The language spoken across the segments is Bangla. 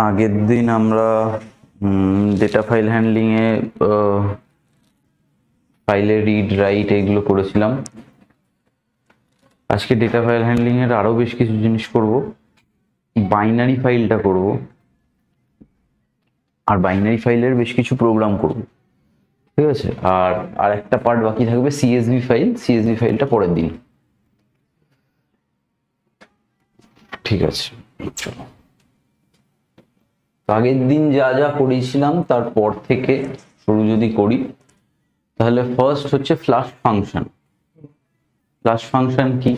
আগের দিন আমরা ডেটা ফাইল হ্যান্ডলিং এ ফাইলে রিড রাইট এগুলো করেছিলাম। আজকে ডেটা ফাইল হ্যান্ডলিং এর আরো বেশ কিছু জিনিস করব। বাইনারি ফাইলটা করব, আর বাইনারি ফাইলের বেশ কিছু প্রোগ্রাম করব, ঠিক আছে। আর একটা পার্ট বাকি থাকবে সিএসভি ফাইল। সিএসভি ফাইলটা পরের দিন, ঠিক আছে। চলো, আগের দিন যা যা করেছিলাম তারপর থেকে শুরু যদি করি, তাহলে ফার্স্ট হচ্ছে ফ্লাশ ফাংশন। ফ্লাশ ফাংশন কি?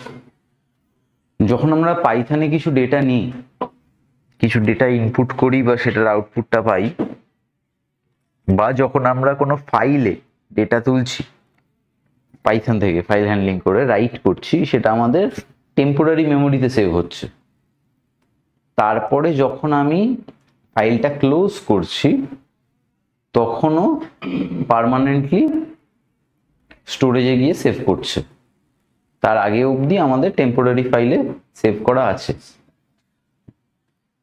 যখন আমরা পাইথনে কিছু ডেটা নিই, কিছু ডেটা ইনপুট করি বা সেটার আউটপুটটা পাই, বা যখন আমরা কোনো ফাইলে ডেটা তুলছি পাইথন থেকে, ফাইল হ্যান্ডলিং করে রাইট করছি, সেটা আমাদের টেম্পোরারি মেমোরিতে সেভ হচ্ছে। তারপরে যখন আমি ফাইলটা ক্লোজ করছি, তখনও পার্মানেন্টলি স্টোরেজে গিয়ে সেভ করছে। তার আগে অবধি আমাদের টেম্পোরারি ফাইলে সেভ করা আছে,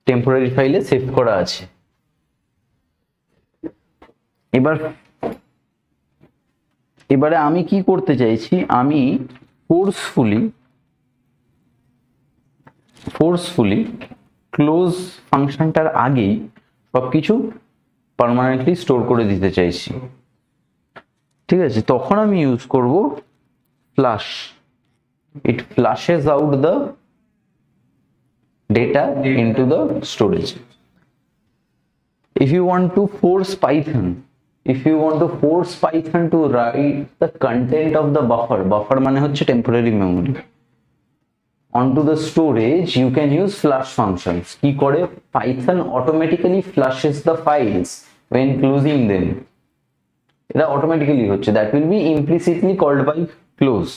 টেম্পোরারি ফাইলে সেভ করা আছে। এবারে আমি কি করতে চাইছি, আমি ফোর্সফুলি ক্লোজ ফাংশনটার আগেই সবকিছু পার্মানেন্টলি স্টোর করে দিতে চাইছি, ঠিক আছে। তখন আমি ইউজ করব flush. It flushes out the data into the storage. If you want to force Python to write the content of the buffer মানে হচ্ছে temporary memory, onto the storage, you can use flush functions. কি করে? Python automatically flushes the files when closing them. এটা automatically হচ্ছে, that will be implicitly called by close.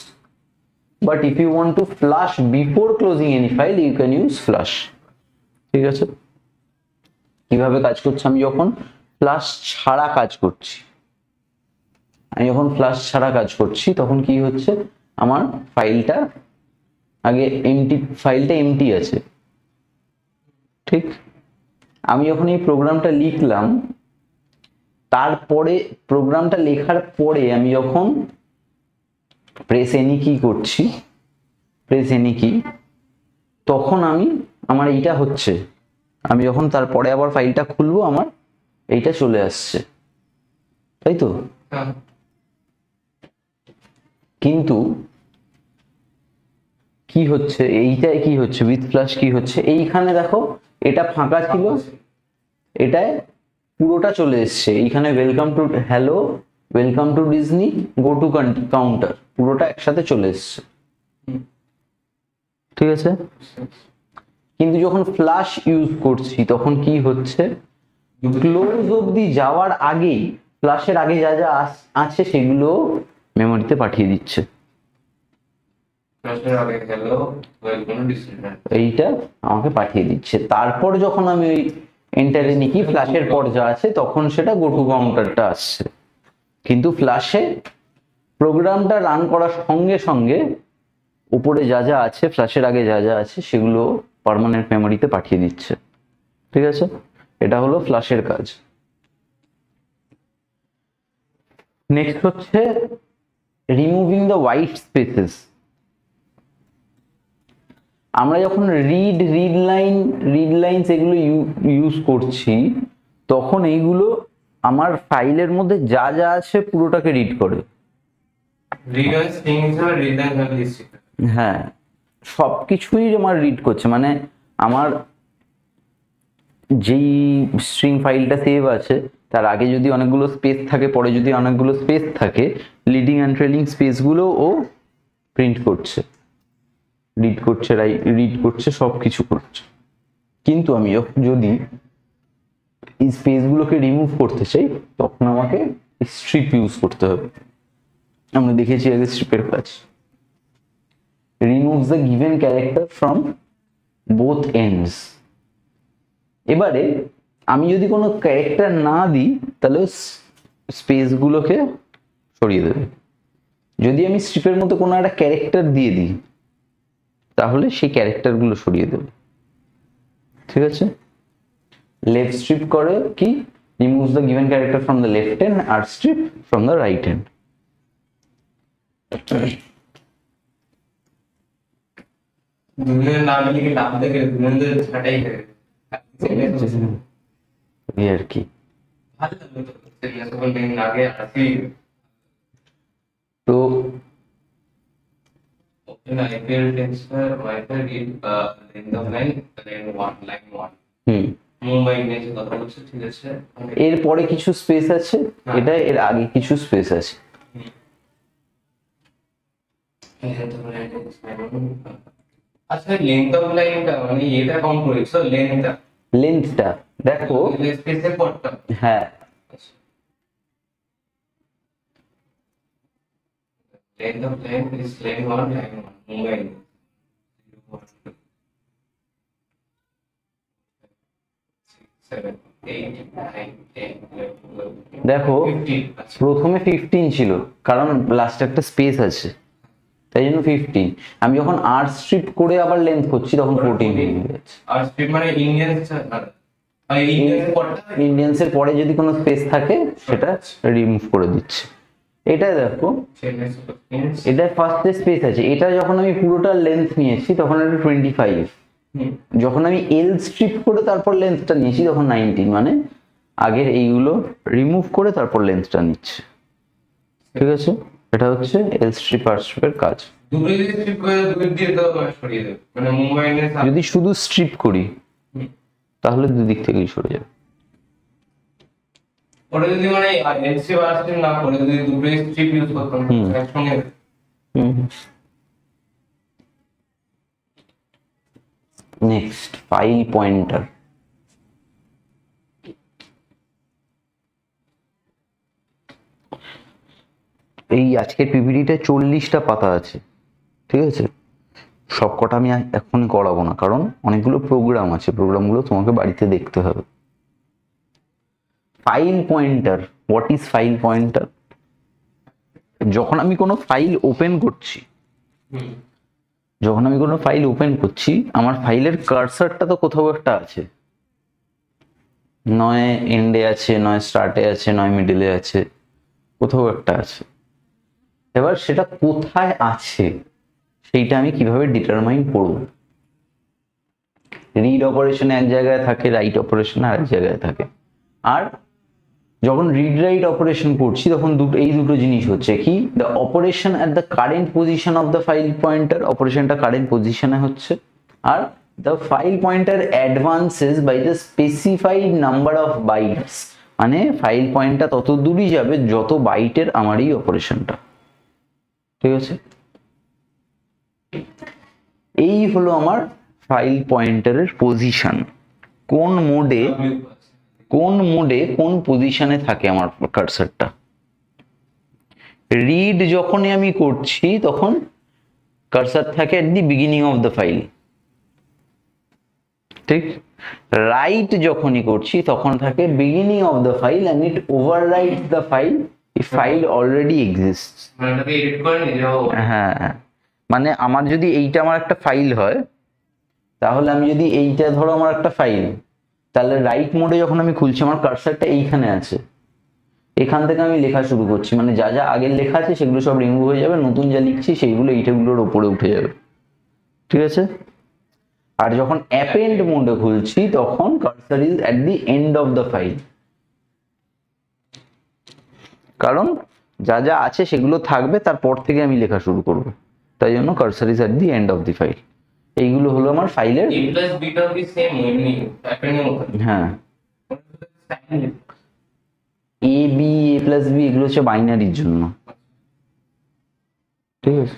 But if you want to flush before closing any file, you can use flush, ঠিক আছে। কিভাবে কাজ করছে? আমি যখন ফ্লাশ ছাড়া কাজ করছি, তখন কি হচ্ছে, আমার ফাইলটা আগে এমটি আছে, ঠিক। আমি যখন এই প্রোগ্রামটা লিখলাম, তারপরে প্রোগ্রামটা লেখার পরে আমি যখন প্রেস এনি কি, তখন আমার এইটা হচ্ছে। আমি যখন তারপরে আবার ফাইলটা খুলবো, আমার এইটা চলে আসছে, তাই তো। কিন্তু কি হচ্ছে, এইটায় কি হচ্ছে, উইথ ফ্লাশ কি হচ্ছে, এইখানে দেখো এটা ফাঁকা ছিল, এটায় পুরোটা চলে এসছে। এইখানে welcome to Disney, go to counter, পুরোটা একসাথে চলে এসছে, ঠিক আছে। কিন্তু যখন ফ্লাশ ইউজ করছি, তখন কি হচ্ছে, ক্লোজ অবধি যাওয়ার আগেই ফ্লাশের আগে যা যা আছে সেগুলো মেমোরিতে পাঠিয়ে দিচ্ছে। এইটা আমাকে পাঠিয়ে দিচ্ছে। তারপর যখন আমি ওই এন্টারে নিকি, ফ্লাশের পর যা আছে, তখন সেটা গো টু কাউন্টারটা আসছে। কিন্তু ফ্লাশে প্রোগ্রামটা রান করার সঙ্গে সঙ্গে উপরে যা যা আছে, ফ্লাশের আগে যা যা আছে, সেগুলো পার্মানেন্ট মেমোরিতে পাঠিয়ে দিচ্ছে, ঠিক আছে। এটা হলো ফ্লাশের কাজ। নেক্সট হচ্ছে রিমুভিং দ্য হোয়াইট স্পেসেস। আমরা যখন রিড লাইনস এগুলো ইউজ করছি, তখন এইগুলো আমার ফাইলের মধ্যে যা যা আছে পুরোটাকে রিড করে। হ্যাঁ, সবকিছুই আমার রিড করছে। মানে আমার যেই স্ট্রিং ফাইলটা সেভ আছে, তার আগে যদি অনেকগুলো স্পেস থাকে, পরে যদি অনেকগুলো স্পেস থাকে, লিডিং অ্যান্ড ট্রেলিং স্পেসগুলো ও প্রিন্ট করছে, রিড করছে, সবকিছু করছে। কিন্তু আমি যদি এই স্পেসগুলোকে রিমুভ করতে চাই, তখন আমাকে স্ট্রিপ ইউজ করতে হবে। আমরা দেখেছি আগে স্ট্রিপের কাজ। removes the given character from both ends. এবারে আমি যদি কোনো ক্যারেক্টার না দিই, তাহলে স্পেসগুলোকে সরিয়ে দেবে। যদি আমি স্ট্রিপের মতো কোনো একটা ক্যারেক্টার দিয়ে দিই, তাহলে সেই ক্যারেক্টারগুলো সরিয়ে দেবে, ঠিক আছে। লেফট স্ট্রিপ করে কি removes the given character from the left hand R strip from the right hand. দুজনের নাম লিখে নাম দেখে দুজনের ছাটাই করে এই আর কি ভালো লাগলো তো সিরিয়াস বলতে আগে আসি তো in IPL transfer wider read length of line then line 1 Mumbai ইন্ডিয়ান্সের কথা বলছে ঠিক আছে এর পরে কিছু স্পেস আছে এটা এর আগে কিছু স্পেস আছে আচ্ছা লেন্থ অফ লাইনটা মানে এটা কাউন্ট করেছো লেন্থটা দেখো স্পেসের পরটা হ্যাঁ length of line is line 1 Mumbai দেখো প্রথমে 15 ছিল কারণ লাস্টে একটা স্পেস আছে তাই জন্য 15 আমি যখন আর স্ট্রিপ করে আবার লেন্থ করছি তখন 14 হয়ে যাচ্ছে আর স্ট্রিপ মানে ইন্ডিয়ান্সের পরে যদি কোনো স্পেস থাকে সেটা রিমুভ করে দিচ্ছে এটা দেখো এটা ফার্স্টে স্পেস আছে এটা যখন আমি পুরোটা লেন্থ নিয়েছি তখন এটা 25 যখন আমি এল স্ট্রিপ করে তারপর লেন্থটা নিয়েছি তখন 19 মানে আগের এইগুলো রিমুভ করে তারপর লেন্থটা নিচ্ছে ঠিক আছে এটা হচ্ছে এল স্ট্রিপ আর স্ট্রিপের কাজ যদি শুধু স্ট্রিপ করি তাহলে দুদিক থেকেই সরে যাবে ওটা যদি মানে এলসি আর স্ট্রিপ না করে যদি দুটোই স্ট্রিপ ইউজ করতাম একসঙ্গে নেক্সট ফাইল পয়েন্টার এই আজকের পিপিটিতে 40টা পাতা আছে ঠিক আছে সবকটা আমি এখনই করাবো না কারণ অনেকগুলো প্রোগ্রাম আছে প্রোগ্রামগুলো তোমাকে বাড়িতে দেখতে হবে file pointer what is file pointer যখন আমি কোনো ফাইল ওপেন করছি আমার ফাইলের কার্সারটা তো কোথাও একটা আছে নয় এন্ডে আছে নয় স্টার্টে আছে নয় মিডলে আছে কোথাও একটা আছে এবার সেটা কোথায় আছে সেইটা আমি কিভাবে ডিটারমাইন করব রিড অপারেশন এক জায়গায় থাকে রাইট অপারেশন আরেক জায়গায় থাকে আর যখন রিড রাইট অপারেশন করছি তখন এই দুটো জিনিস হচ্ছে কি the operation at the current position of the file pointer অপারেশনটা কারেন্ট পজিশনে হচ্ছে আর the file pointer advances by the specified number of bytes মানে ফাইল পয়েন্টটা তত দূরই যাবে যত বাইটের আমার এই অপারেশনটা ঠিক আছে এই হলো আমার ফাইল পয়েন্টারের পজিশন কোন মোডে কোন পজিশনে থাকে আমার কার্সারটা রিড যখনই আমি করছি তখন কার্সার থাকে at the beginning of the file ঠিক রাইট যখনই করছি তখন থাকে beginning of the file and it overwrites the file if file already exists হ্যাঁ মানে আমার যদি এইটা আমার একটা ফাইল হয় তাহলে আমি যদি এইটা ধরো আমার একটা ফাইল তাহলে রাইট মোডে যখন আমি খুলছি আমার কার্সারটা এইখানে আছে এখান থেকে আমি লেখা শুরু করছি মানে যা যা আগের লেখা আছে সেগুলো সব রিমুভ হয়ে যাবে নতুন যা লিখছি সেইগুলো এইটাগুলোর উপরে উঠে যাবে ঠিক আছে আর যখন অ্যাপেন্ড মোডে খুলছি তখন cursor is at the end of the file কারণ যা যা আছে সেগুলো থাকবে তারপর থেকে আমি লেখা শুরু করব তাই জন্য cursor is at the end of the file এইগুলো হলো আমার ফাইলের হ্যাঁ A B A plus B এগুলো হচ্ছে বাইনারির জন্য ঠিক আছে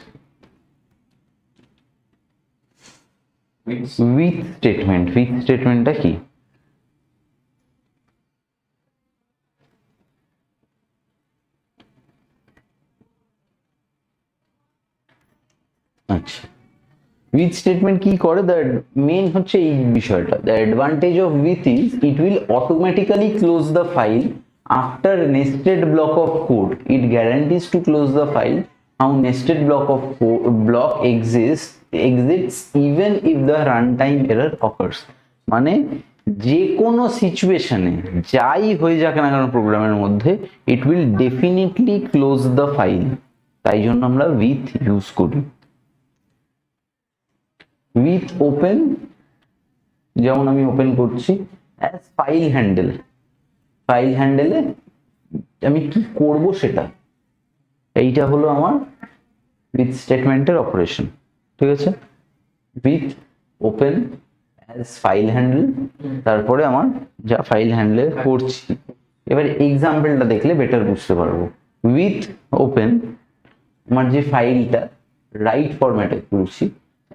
উইথ স্টেটমেন্টটা কি আচ্ছা with statement কি করে the main হচ্ছে এই বিষয়টা the advantage of with is it will automatically close the file after nested block of code it guarantees to close the file how nested block exists even if the runtime error occurs মানে যে কোনো সিচুয়েশনে যাই হয়ে যাক না কেন প্রোগ্রামের মধ্যে, it will definitely close the file. তাই জন্য আমরা উইথ ইউজ করি। উইথ ওপেন, যেমন আমি ওপেন করছি, অ্যাজ ফাইল হ্যান্ডেল, ফাইল হ্যান্ডেলে আমি কি করব সেটা, এইটা হলো আমার উইথ স্টেটমেন্টের অপারেশন। ঠিক আছে, with open as file handle, তারপরে আমার যা ফাইল হ্যান্ডেল করছি। এবার এক্সাম্পলটা দেখলে বেটার বুঝতে পারবো। উইথ ওপেন আমার যে ফাইলটা রাইট ফরম্যাটে করছি,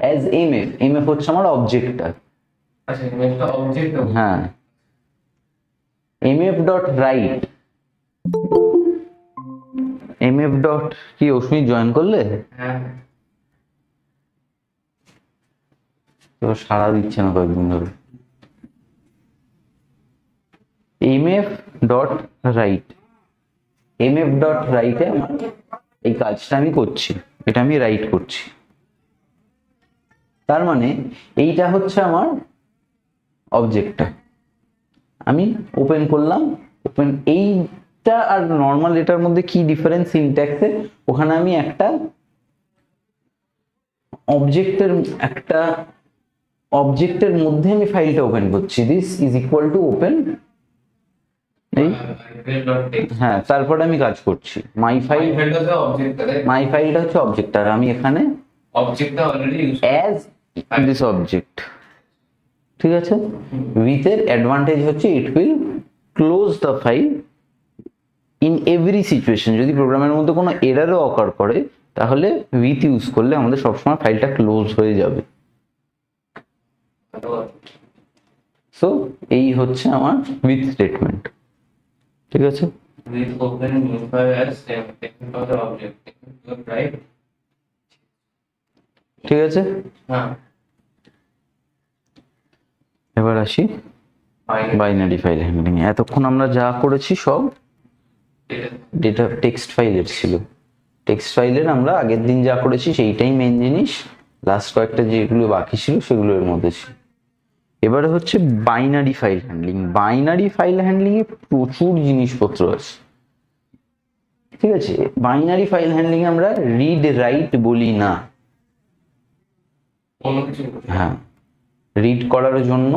অ্যাজ এমএফ, এমএফ হচ্ছে আমার অবজেক্টটা। আচ্ছা, এটা অবজেক্ট। হ্যাঁ, MF dot write, MF dot কি অস্মিত জয়েন করলে? হ্যাঁ, তো সাড়া দিচ্ছে না কয়েকদিন ধরে। MF dot write, MF dot রাইটে আমার এই কাজটা আমি করছি, এটা আমি রাইট করছি। তার মানে এইটা হচ্ছে আমার অবজেক্টটা, আমি ওপেন করলাম। ওপেন, এইটা আর নর্মাল এটার মধ্যে কি ডিফারেন্স সিনট্যাক্সে, ওখানে আমি একটা অবজেক্টের মধ্যে আমি ফাইলটা ওপেন করছি। This is equal to open, এই হ্যাঁ, তারপরে আমি কাজ করছি। মাই ফাইলটা হচ্ছে অবজেক্ট, আর আমি এখানে অবজেক্টটা already use as this object. ঠিক আছে, উইথ এর অ্যাডভান্টেজ হচ্ছে it will close the file in every situation. যদি প্রোগ্রামের মধ্যে কোনো এরারও অকার করে, তাহলে উইথ ইউজ করলে আমাদের সবসময় ফাইলটা ক্লোজ হয়ে যাবে। সো এই হচ্ছে আমার উইথ স্টেটমেন্ট। ঠিক আছে, with open new file as taken for the object, right? ঠিক আছে, হ্যাঁ, এবার আসি বাইনারি ফাইল হ্যান্ডলিং। এতক্ষণ আমরা যা করেছি সব ডেটা টেক্সট ফাইলের ছিল। টেক্সট ফাইলের আমরা আগের দিন যা করেছি সেইটাই মেন জিনিস, লাস্ট কয়েকটা যেগুলো বাকি ছিল সেগুলো এর মধ্যে ছিল। এবারে হচ্ছে binary file handling. Binary file handling এ প্রচুর জিনিসপত্র আছে। ঠিক আছে, বাইনারি ফাইল হ্যান্ডলিং আমরা রিড রাইট বলি না। হ্যাঁ, রিড করার জন্য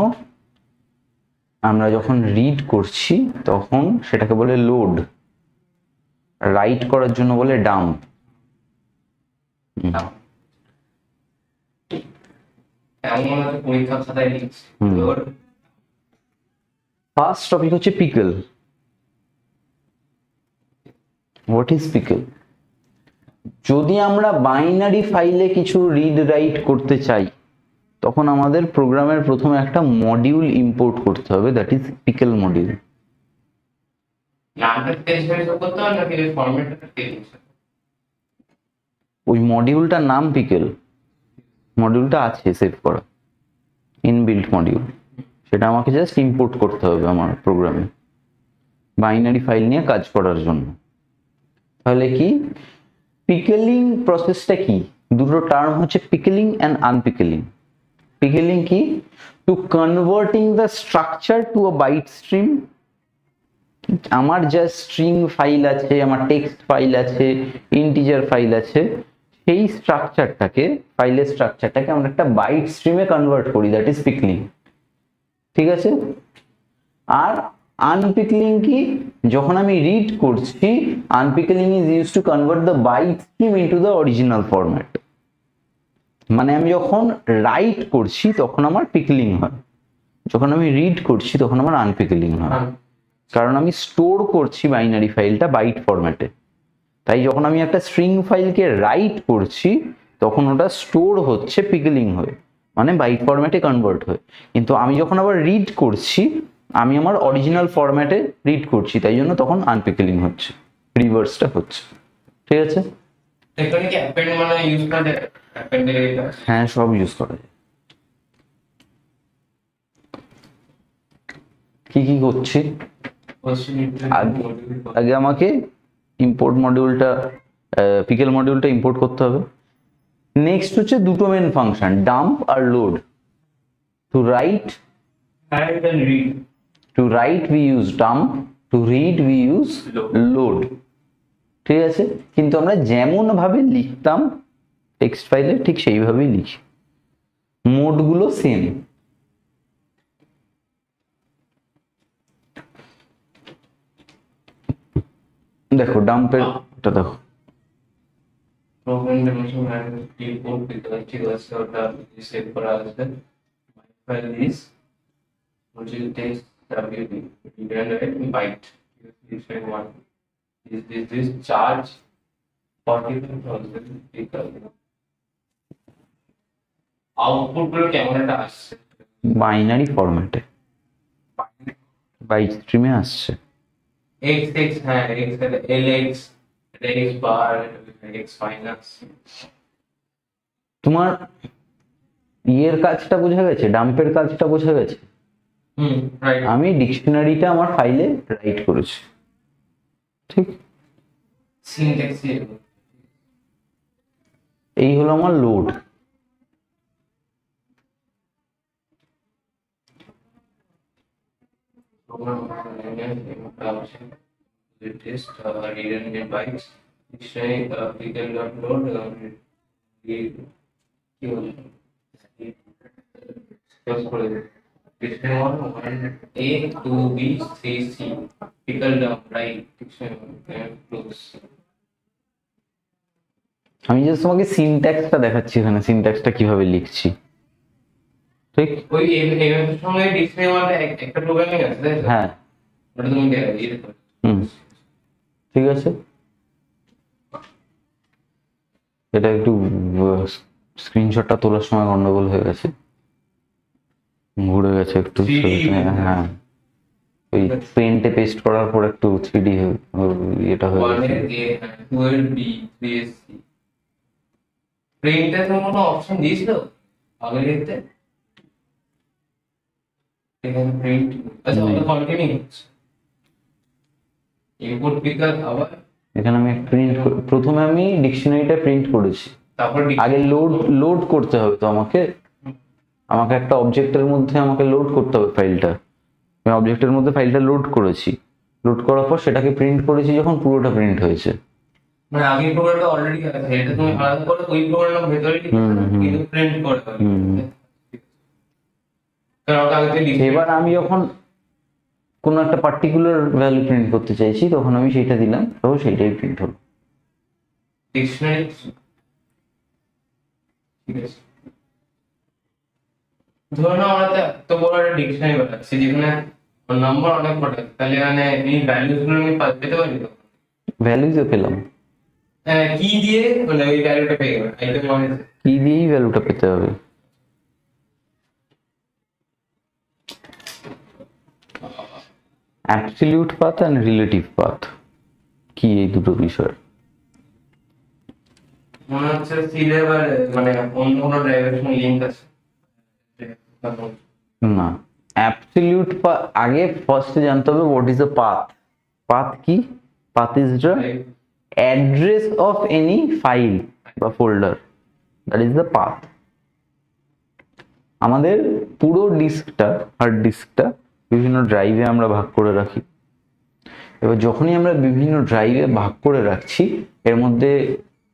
আমরা যখন রিড করছি তখন সেটাকে বলে লোড, রাইট করার জন্য বলে ডাম্প। পরীক্ষা খাতায় লিখছি। ফার্স্ট টপিক হচ্ছে পিকল। What is pickle? যদি আমরা বাইনারি ফাইলে কিছু রিড রাইট করতে চাই, তখন আমাদের প্রোগ্রামের প্রথমে একটা মডিউল ইম্পোর্ট করতে হবে, দ্যাট ইজ পিকল মডিউল। ওই মডিউলটার নাম পিকল, মডিউলটা আছে সেভ করা, ইনবিল্ট মডিউল, সেটা আমাকে জাস্ট ইম্পোর্ট করতে হবে আমার প্রোগ্রামে বাইনারি ফাইল নিয়ে কাজ করার জন্য। তাহলে কি পিকলিং প্রসেসটা কি? দুটো টার্ম হচ্ছে পিকলিং অ্যান্ড আনপিকলিং। পিকলিং কি? To converting the structure to a byte stream. আমার যা স্ট্রিং ফাইল আছে, আমার টেক্সট ফাইল আছে, ইন্টিজার ফাইল আছে, সেই স্ট্রাকচারটাকে, ফাইলের স্ট্রাকচারটাকে আমরা একটা বাইট স্ট্রিমে কনভার্ট করি, দ্যাট ইজ পিকলিং। ঠিক আছে, আর আনপিকলিং কি? যখন আমি রিড করছি, unpickling is used to convert the byte stream into the original format. মানে আমি যখন রাইট করছি তখন আমার পিকলিং হয়, যখন আমি রিড করছি তখন আমার আনপিকলিং হয়, কারণ আমি স্টোর করছি বাইনারি ফাইলটা বাইট ফরম্যাটে। তাই যখন আমি একটা স্ট্রিং ফাইলকে রাইট করছি তখন ওটা স্টোর হচ্ছে পিকলিং হয়ে, মানে বাইট ফরম্যাটে কনভার্ট হয়ে। কিন্তু আমি যখন আবার রিড করছি, আমি আমার অরিজিনাল ফরম্যাটে রিড করছি, তাই জন্য তখন আনপিকলিং হচ্ছে, রিভার্সটা হচ্ছে। ঠিক আছে, হ্যাঁ সব ইউজ করা যায়। কি কি করছি? আগে আমাকে ইম্পোর্ট মডিউলটা, পিকল মডিউলটা ইম্পোর্ট করতে হবে। নেক্সট হচ্ছে দুটো মেন ফাংশন, ডাম্প আর load. To write write and read. To write we use dump, to read we use load. ঠিক আছে, কিন্তু আমরা যেমন ভাবে লিখতাম টেক্সট ফাইলে ঠিক সেইভাবেই লিখি, মোডগুলো সেম। দেখো ডাম্পের এটা দেখো, Program dimension and import because ঠিক আছে ওটা সেভ করা আছে। My file is which is text wb and byte this one this charge 45,000 equal output গুলো কেমন একটা আসছে বাইনারি ফরম্যাটে বাইট স্ট্রিমে আসছে। x হ্যাঁ x lx x bar x minus তোমার ইয়ের কাজটা বোঝা গেছে, ডাম্পের কাজটা বোঝা গেছে। রাইট আমি ডিকশনারিটা আমার ফাইলে রাইট করেছি, ঠিক। সিনট্যাক্স এই হলো আমার load. test read and get bytes say pickle dot load read just for dictionary 1 a 2 b 3 c pickle down right dictionary and close আমি জাস্ট তোমাকে সিনট্যাক্সটা দেখাচ্ছি এখানে, সিনট্যাক্সটা কিভাবে লিখছি, ঠিক। ওই এর সঙ্গে ডিকশনারি মানে একটা প্রোগ্রামিং আছে তাই তো? হ্যাঁ ওটা তুমি ইয়ে করো। ঠিক আছে, এটা একটু স্ক্রিনশটটা তোলার সময় গন্ডগোল হয়ে গেছে, ঘুরে গেছে একটু। হ্যাঁ ওই পেন্টে পেস্ট করার পর একটু 3D এটা হয়ে গেছে। 12b 3sc প্রিন্টার কোনো অপশন দিয়েছিল আগে লিখতে এখানে প্রিন্ট আচ্ছা ওটা কন্টিনিউ ইনপুট পিকার আবার এখানে আমি প্রিন্ট, প্রথমে আমি ডিকশনারিটা প্রিন্ট করেছি, তারপর আগে লোড করতে হবে তো আমাকে একটা অবজেক্টের মধ্যে আমাকে লোড করতে হবে ফাইলটা। আমি অবজেক্টের মধ্যে ফাইলটা লোড করেছি, লোড করার পর সেটাকে প্রিন্ট করেছি, যখন পুরোটা প্রিন্ট হয়েছে। মানে আগে প্রোগ্রামটা অলরেডি আছে এটা তুমি আলাদা করে ওই প্রোগ্রামের ভেতরে কিন্তু প্রিন্ট করে দাও কারণ ওটা আগে থেকে এবার আমি যখন কোনো একটা পার্টিকুলার ভ্যালু প্রিন্ট করতে চাইছি তখন আমি সেটা দিলাম, তখন সেইটাই প্রিন্ট হলো। ডিকশনারি ঠিক আছে ধরুন আমরা তো বড় একটা ডিকশনারি বানাচ্ছি যেখানে নাম্বার অনেক কটা তাহলে মানে এই ভ্যালুস গুলো আমি পেতে পারি তো ভ্যালুতে পেলাম, কি দিয়ে মানে ওই ভ্যালুটা পেয়ে গেলাম আইটেম মানে কি দিয়েই ভ্যালুটা পেতে হবে। Absolute path and relative path কি এই দুটো বিষয়? মনে হচ্ছে সিলেবার মানে অন্য কোনো ড্রাইভের সঙ্গে লিংক আছে না, অ্যাবসলিউট পাথ আগে ফার্স্ট জানতে হবে what is the path. Path কি? Path is the address of any file বা folder, that is the path. আমাদের পুরো ডিস্কটা, হার্ড ডিস্কটা বিভিন্ন ড্রাইভে আমরা ভাগ করে রাখি। এবার যখনই আমরা বিভিন্ন ড্রাইভে ভাগ করে রাখছি, এর মধ্যে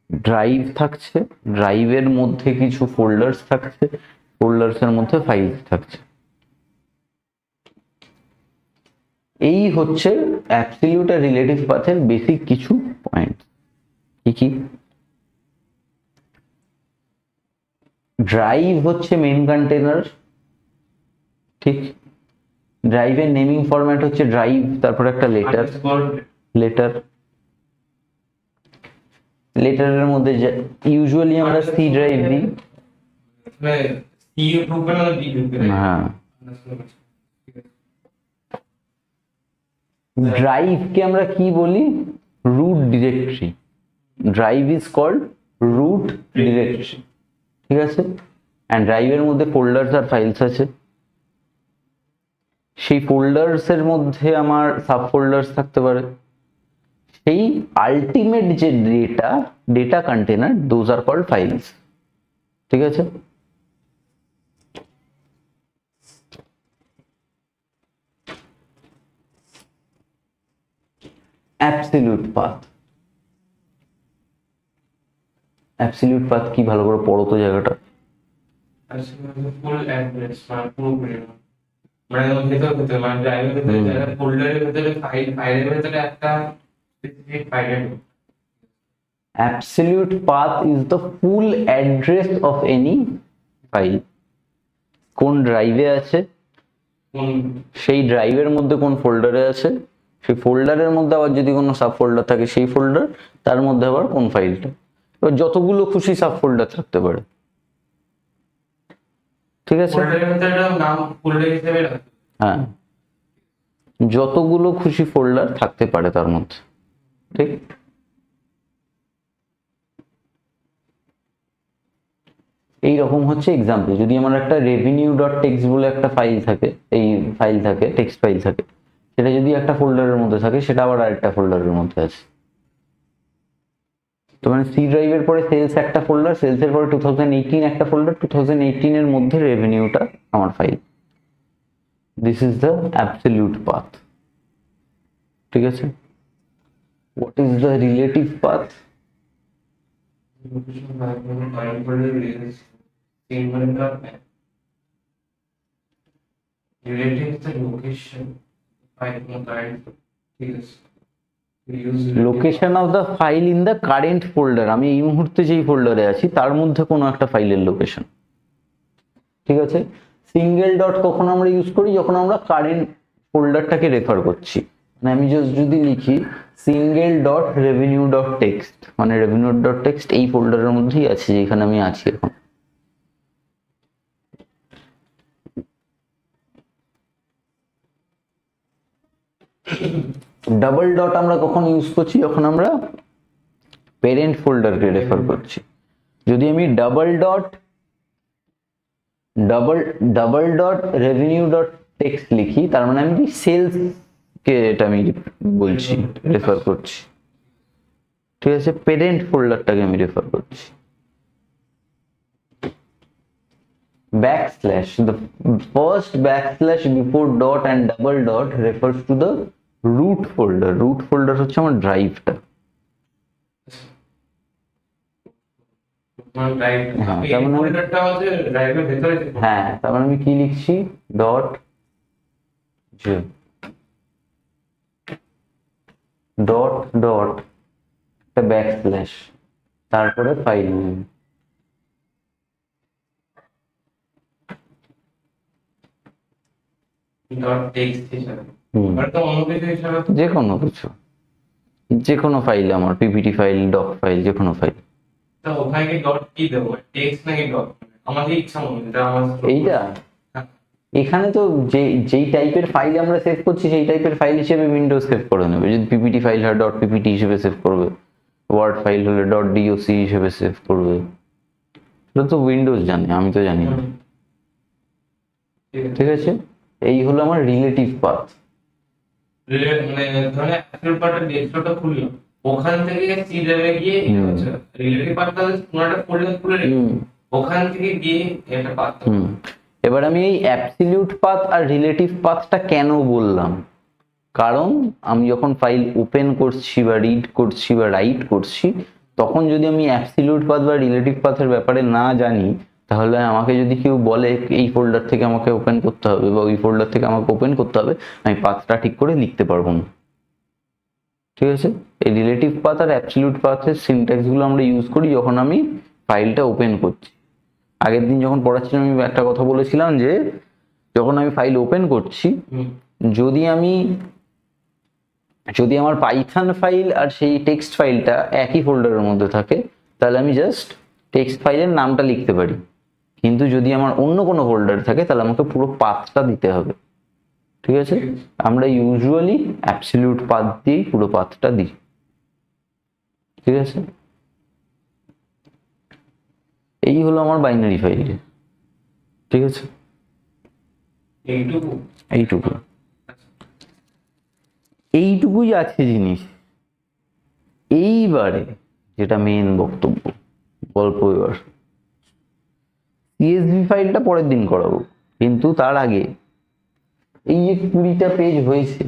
ড্রাইভ থাকছে, ড্রাইভের মধ্যে কিছু ফোল্ডার্স থাকছে, ফোল্ডার্সের মধ্যে ফাইল থাকছে। এই হচ্ছে অ্যাবসলিউট আর রিলেটিভ পাথের বেসিক কিছু পয়েন্ট। কি কি? ড্রাইভ হচ্ছে মেইন কন্টেনার, ঠিক। ড্রাইভের নেমিং ফরম্যাট হচ্ছে ড্রাইভ তারপর একটা লেটারের মধ্যে ইউজুয়ালি আমরা সি ড্রাইভ দিই। হ্যাঁ, ড্রাইভকে আমরা কি বলি? Root directory. Drive is called root directory, ঠিক আছে। এন্ড ড্রাইভের মধ্যে ফোল্ডার্স আর ফাইলস আছে, সেই ফোল্ডার্স এর মধ্যে আমার সাব ফোল্ডার্স থাকতে পারে। সেই আলটিমেট যে data container, those are called files, ঠিক আছে। Absolute path. অ্যাবসলিউট পাথ কি, ভালো করে পড়ো তো জায়গাটা। ফুল অ্যাড্রেস মানে পুরোপুরি না। মানে ভেতরে মানে ড্রাইভের ভেতরে যারা ফোল্ডারের ভেতরে ফাইলের ভেতরে একটা স্পেসিফিক ফাইলের Absolute path is the full address of any file. কোন ড্রাইভে আছে, সেই ড্রাইভের মধ্যে কোন ফোল্ডারে আছে, সেই ফোল্ডারের মধ্যে আবার যদি কোনো সাব ফোল্ডার থাকে সেই ফোল্ডার, তার মধ্যে আবার কোন ফাইলটা। এবার যতগুলো খুশি সাব ফোল্ডার থাকতে পারে, ঠিক আছে। হ্যাঁ, যতগুলো খুশি ফোল্ডার থাকতে পারে তার মধ্যে, ঠিক। এইরকম হচ্ছে এক্সাম্পল। যদি আমার একটা revenue.txt বলে একটা ফাইল থাকে, এই ফাইল থাকে, টেক্সট ফাইল থাকে, সেটা যদি একটা ফোল্ডারের মধ্যে থাকে, সেটা আবার আরেকটা ফোল্ডারের মধ্যে আছে। তো মানে সি ড্রাইভের পরে সেলস একটা ফোল্ডার, সেলসের পরে 2018 একটা ফোল্ডার, 2018 এর মধ্যে রেভিনিউটা আমার file. This is the absolute path, ঠিক আছে। What is the relative path? Location of the file in the current folder. আমি এই মুহূর্তে যেই ফোল্ডারে আছি তার মধ্যে কোনো একটা ফাইলের লোকেশন, ঠিক আছে। সিঙ্গেল ডট কখন আমরা ইউজ করি? যখন আমরা কারেন্ট ফোল্ডারটাকে রেফার করছি। মানে আমি জাস্ট যদি লিখি single dot revenue dot text, মানে রেভিনিউ ডট টেক্সট এই ফোল্ডারের মধ্যেই আছে যেখানে আমি আছি এখন। ডাবল ডট আমরা কখন ইউজ করছি? যখন আমরা প্যারেন্ট ফোল্ডারকে রেফার করছি। যদি আমি double dot revenue dot text লিখি, তার মানে আমি কি সেলস কে এটা আমি বলছি, রেফার করছি, ঠিক আছে। প্যারেন্ট ফোল্ডারটাকে আমি রেফার করছি। Backslash, the first backslash before dot and double dot refers to the root folder. root folder হচ্ছে আমার ড্রাইভটা। হ্যাঁ, তার মানে আমি কি লিখছি? ডট ডট ডট একটা ব্যাকস্ল্যাশ, তারপরে ফাইল নেম। যে কোনো কিছু, যে কোনো ফাইল, আমার পিপিটি ফাইল, ডক ফাইল, যে কোনো ফাইল। এইটা এখানে তো যেই টাইপের ফাইল আমরা সেভ করছি সেই টাইপের ফাইল হিসেবে উইন্ডোজ সেভ করে নেবে। যদি পিপিটি ফাইল হয় ডট পিপিটি হিসেবে সেভ করবে, ওয়ার্ড ফাইল হলে ডট ডিওসি হিসেবে সেভ করবে। এটা তো উইন্ডোজ জানে, আমি তো জানি না, ঠিক আছে। এই হলো আমার রিলেটিভ পাথ। ওখান থেকে সি ড্রাইভে গিয়ে রিলেটিভ পাথটা পুরোটা ফোল্ডার খুলে ওখান থেকে গিয়ে এটা পাথ। এবার আমি এই অ্যাবসলিউট পাথ আর রিলেটিভ পাথটা কেন বললাম? কারণ আমি যখন ফাইল ওপেন করছি বা রিড করছি বা রাইট করছি, তখন যদি আমি অ্যাবসলিউট পাথ বা রিলেটিভ পাথের ব্যাপারে না জানি, তাহলে আমাকে যদি কেউ বলে এই ফোল্ডার থেকে আমাকে ওপেন করতে হবে বা ওই ফোল্ডার থেকে আমাকে ওপেন করতে হবে, আমি পাথটা ঠিক করে লিখতে পারবো না, ঠিক আছে। এই রিলেটিভ পাথ আর অ্যাবসলিউট পাথের সিনট্যাক্সগুলো আমরা ইউজ করি যখন আমি ফাইলটা ওপেন করছি। আগের দিন যখন পড়াচ্ছিলাম আমি একটা কথা বলেছিলাম যে যখন আমি ফাইল ওপেন করছি, যদি আমার পাইথন ফাইল আর সেই টেক্সট ফাইলটা একই ফোল্ডারের মধ্যে থাকে, তাহলে আমি জাস্ট টেক্সট ফাইলের নামটা লিখতে পারি। কিন্তু যদি আমার অন্য কোনো ফোল্ডার থাকে, তাহলে আমাকে পুরো পাথটা দিতে হবে, ঠিক আছে। আমরা ইউজুয়ালি অ্যাবসলিউট পাথ দিয়েই পুরো পাথটা দিই, ঠিক আছে। এই হলো আমার বাইনারি ফাইল, ঠিক আছে। এইটুকুই আছে জিনিস। এইবারে যেটা মেন বক্তব্য, গল্প, এবার সিএসভি ফাইলটা পরের দিন করাবো, কিন্তু তার আগে এই যে 20টা পেজ হয়েছে,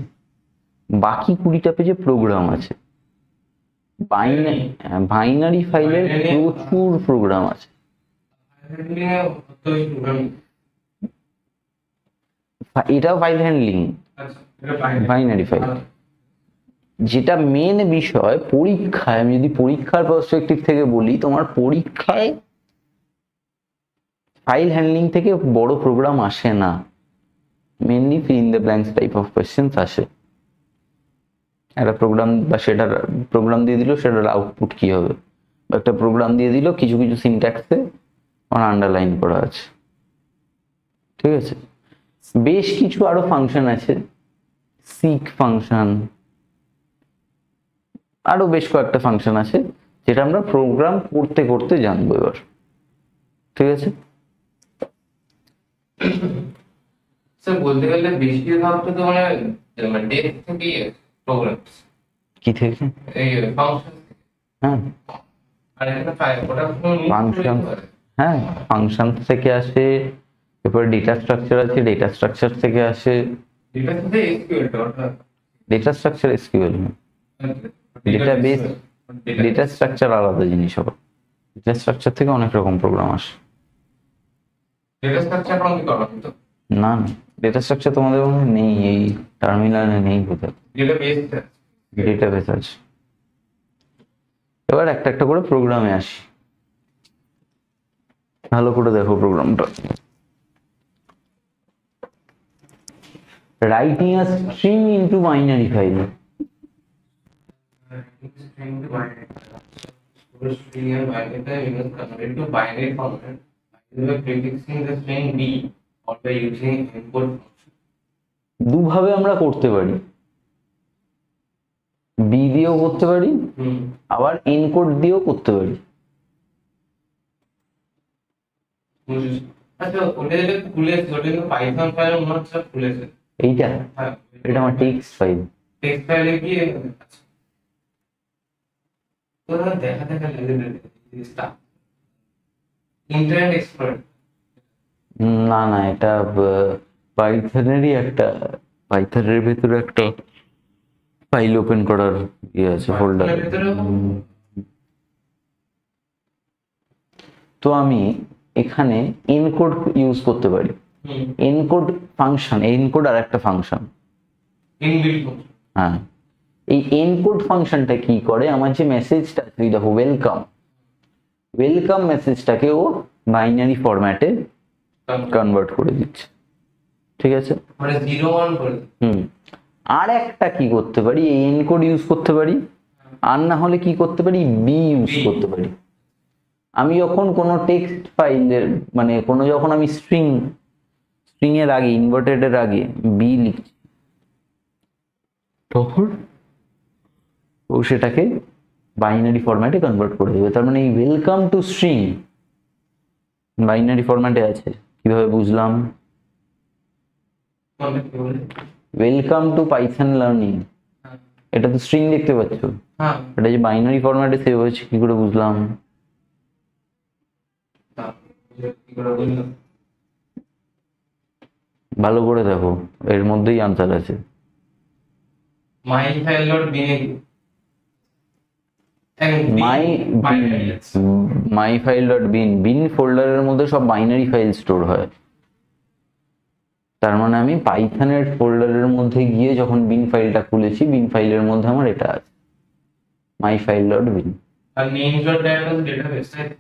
বাকি 20টা পেজে প্রোগ্রাম আছে। বাইনারি ফাইলের প্রচুর প্রোগ্রাম আছে। এটাও ফাইল হ্যান্ডলিং, বাইনারি ফাইল। যেটা মেন বিষয় পরীক্ষায়, আমি যদি পরীক্ষার পার্সপেক্টিভ থেকে বলি, তোমার পরীক্ষায় ফাইল হ্যান্ডলিং থেকে বড় প্রোগ্রাম আসে না, mainly fill in the blanks type of questions আসে। একটা প্রোগ্রাম বা সেটার প্রোগ্রাম দিয়ে দিল, সেটার আউটপুট কি হবে, বা একটা প্রোগ্রাম দিয়ে দিল কিছু কিছু সিনট্যাক্সে আমার আন্ডারলাইন করা আছে, ঠিক আছে। বেশ কিছু আরো ফাংশন আছে, সিক ফাংশন, আরো বেশ কয়েকটা ফাংশন আছে যেটা আমরা প্রোগ্রাম করতে করতে জানবো এবার, ঠিক আছে। স্যার বলতে গেলে বেশিরভাগ তো মানে ডেট থেকে প্রোগ্রাম কি থেকে? এই ফাংশন। হ্যাঁ, আর একটা ফাইল ওটা ফাংশন, হ্যাঁ ফাংশন থেকে আসে। এরপর ডেটা স্ট্রাকচার আছে, ডেটা স্ট্রাকচার থেকে আসে। ডেটা থেকে এসকিউএল ওটা data structure SQL, database, data structure আলাদা জিনিস হবে। ডেটা স্ট্রাকচার থেকে অনেক রকম প্রোগ্রাম আসে। ডেটা স্ট্রাকচার কি করা তো না না, ডেটা স্ট্রাকচার তোমাদের মনে নেই, এই টার্মিনালে নেই বোধহয়। ডেটাবেস আছে। এবার একটা একটা করে প্রোগ্রামে আসি, ভালো করে দেখো প্রোগ্রামটা। Writing a string into binary file. string and binary type is converted to binary format by prefixing the string b or by using encode function. দুভাবে আমরা করতে পারি, বি দিয়েও করতে পারি, আবার এনকোড দিয়েও করতে পারি। আচ্ছা ওটা যেটা খুলেছে ওটা কিন্তু পাইথন ফাইল মনে হচ্ছে খুলেছে। এইটা এটা আমার টেক্সট ফাইল। টেক্সট ফাইলে গিয়ে তোরা দেখা জিনিসটা ইন্টারনেট এক্সপ্লোরার। না না, এটা পাইথনেরই একটা, পাইথনের ভেতরে একটা ফাইল ওপেন করার ইয়ে আছে, ফোল্ডার। তো আমি এখানে এনকোড ইউজ করতে পারি। এনকোড ফাংশন, এনকোড আর একটা ফাংশন, হ্যাঁ। এই এনকোড ফাংশনটা কি করে, আমার যে মেসেজটা আছে দেখো ওয়েলকাম, ওয়েলকাম মেসেজটাকে ও বাইনারি ফরম্যাটে কনভার্ট করে দিচ্ছে, ঠিক আছে। মানে 0 1 করে। আর একটা কি করতে পারি, এই এনকোড ইউজ করতে পারি, আর না হলে কি করতে পারি, বি ইউজ করতে পারি। আমি যখন কোনো টেক্সট ফাইলের মানে কোনো যখন আমি স্ট্রিং এর আগে, ইনভার্টেড এর আগে বি লিখছি, তখন ও সেটাকে বাইনারি ফরম্যাটে কনভার্ট করে দেবে। তার মানে এই ওয়েলকাম টু স্ট্রিং বাইনারি ফরম্যাটে আছে, কিভাবে বুঝলাম? ওয়েলকাম টু পাইথন লার্নিং, এটা তো স্ট্রিং দেখতে পাচ্ছ, এটা যে বাইনারি ফরম্যাটে সেভ হয়েছে, কি করে বুঝলাম? ভালো করে দেখো, এর মধ্যেই আনসার আছে। myfile.bin, বিন ফোল্ডারের মধ্যে সব বাইনারি ফাইল স্টোর হয়। তার মানে আমি পাইথনের ফোল্ডারের মধ্যে গিয়ে যখন বিন ফাইলটা খুলেছি, বিন ফাইলের মধ্যে আমার এটা আছে, myfile.bin। আর names.dat ডেটাবেস, হ্যাঁ